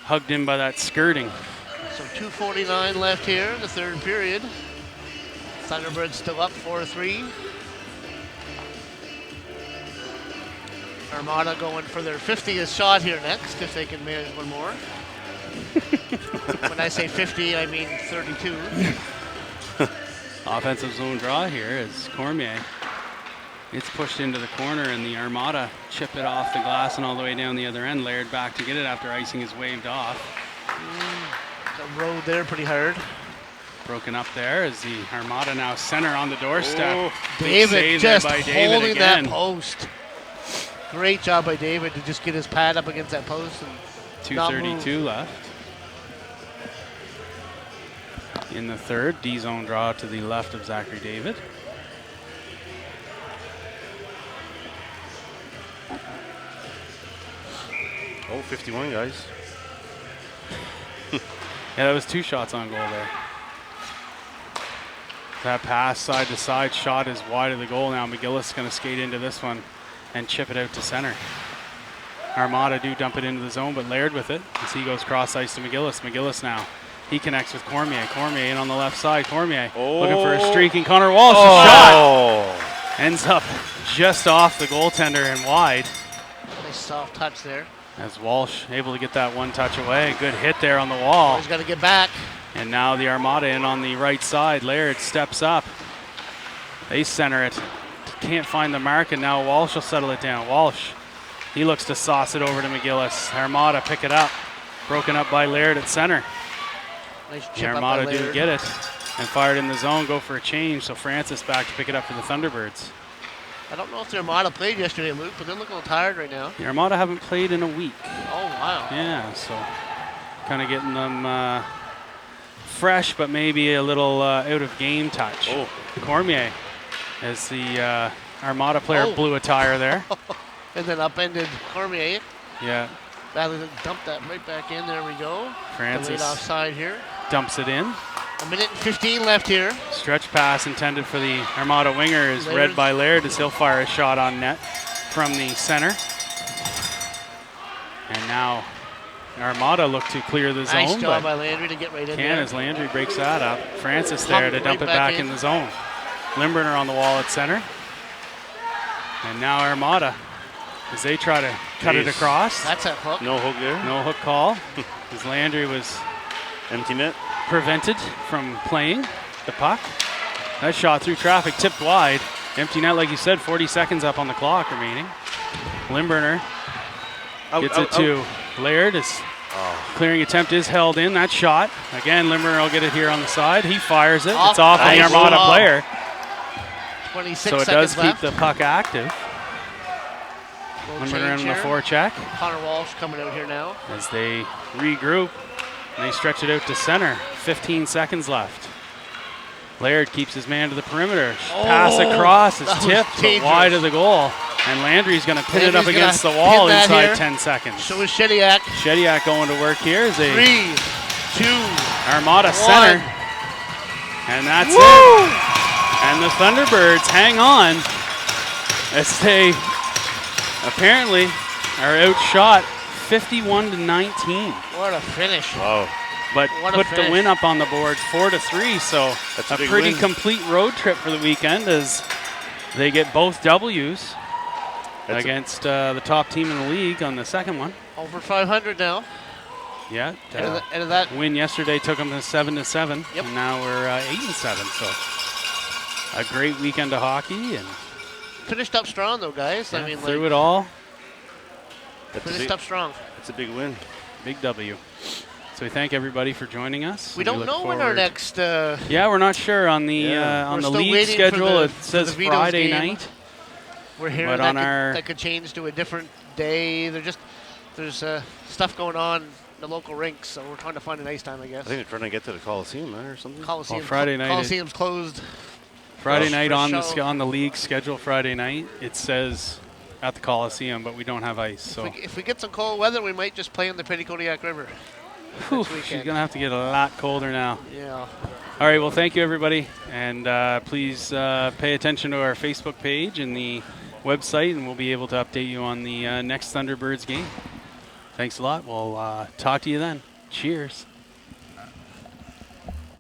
Hugged in by that skirting. So 2:49 left here in the third period. Thunderbirds still up 4-3. Armada going for their 50th shot here next, if they can manage one more. When I say 50, I mean 32. Offensive zone draw here as Cormier. It's pushed into the corner and the Armada chip it off the glass and all the way down the other end. Laird back to get it after icing is waved off. The road there pretty hard. Broken up there as the Armada now center on the doorstep. David just David holding again. that post. Great job by David to just get his pad up against that post. And 2:32 left. In the third, D-zone draw to the left of Zachary David. Oh, 51, guys. Yeah, that was two shots on goal there. That pass side to side shot is wide of the goal now. McGillis is going to skate into this one and chip it out to center. Armada do dump it into the zone, but Laird with it as he goes cross ice to McGillis. McGillis now He connects with Cormier. Cormier in on the left side. Cormier Oh. looking for a streaking. Connor Walsh's shot ends up just off the goaltender and wide. Nice soft touch there. As Walsh able to get that one touch away. Good hit there on the wall. He's got to get back. And now the Armada in on the right side. Laird steps up. They center it. Can't find the mark, and now Walsh will settle it down. Walsh, he looks to sauce it over to McGillis. Armada pick it up. Broken up by Laird at center. Nice The chip up by Armada do Laird. get it and fired in the zone, go for a change. So Francis back to pick it up for the Thunderbirds. I don't know if the Armada played yesterday, Luke, but they're looking a little tired right now. The Armada haven't played in a week. Oh, wow. Yeah, so kind of getting them fresh, but maybe a little out of game touch. Oh. Cormier, as the Armada player blew a tire there. And then upended Cormier. Yeah, Badly dumped that right back in. There we go. Francis Delayed offside here. dumps it in. 1:15 left here. Stretch pass intended for the Armada winger is Laird. read by Laird as he'll fire a shot on net from the center. And now Armada look to clear the Nice zone, job but by Landry to get right in can there. as Landry breaks that up. Francis there to Pumped dump right it back back in in. the zone. Limburner on the wall at center. And now Armada as they try to cut it Jeez. across. That's a hook. No hook there. No hook call as Landry was Empty net. prevented from playing the puck. That shot through traffic, tipped wide. Empty net, like you said, 40 seconds up on the clock remaining. Limburner Out, gets out, it to Laird. His clearing attempt is held in. That shot. Again, Limburner will get it here on the side. He fires it. It's off Nice. the Armada Oh. player. 26 So it seconds does keep left. the puck active. Little Limburner change in the here. forecheck Connor Walsh coming out here now. as they regroup. And they stretch it out to center. 15 seconds left. Laird keeps his man to the perimeter. Pass across. It's that was tipped, but dangerous. wide of the goal. And Landry's going to pin it up Landry's against the gonna wall pin that inside here. 10 seconds. So is Shediak. Shediak going to work here as they 3, 2, Armada 1. center. And that's it. And the Thunderbirds hang on as they apparently are outshot 51-19. What a finish. Wow. But What a put the finish. win up on the board 4-3. So That's a a big pretty win. complete road trip for the weekend as they get both W's That's against the top team in the league on the second one. Over 500 now. Yeah. End of that. Win yesterday took them to 7-7. Yep. And now we're 8-7. So a great weekend of hockey and Finished up strong, though, guys. I mean, through like, it all. That's a finished big, up strong. that's a big win. Big W. So we thank everybody for joining us. We and don't look know when our forward- next. Yeah, we're not sure on the Yeah. on We're the still league waiting for schedule. the- It for says the Vito's Friday game. night. We're hearing But that, on our- that could change to a different day. There's stuff going on in the local rinks, so we're trying to find an ice time, I guess. I think they're trying to get to the Coliseum or something. Coliseum, Friday night Coliseum's closed. Friday First night on the show. on the league schedule. Friday night it says at the Coliseum, but we don't have ice. So If we get some cold weather, we might just play in the Petty-Kodiak River. whew, next she's weekend. gonna have to get a lot colder now. Yeah. All right, well, thank you everybody, and please pay attention to our Facebook page and the website, and we'll be able to update you on the next Thunderbirds game. Thanks a lot. We'll talk to you then. Cheers.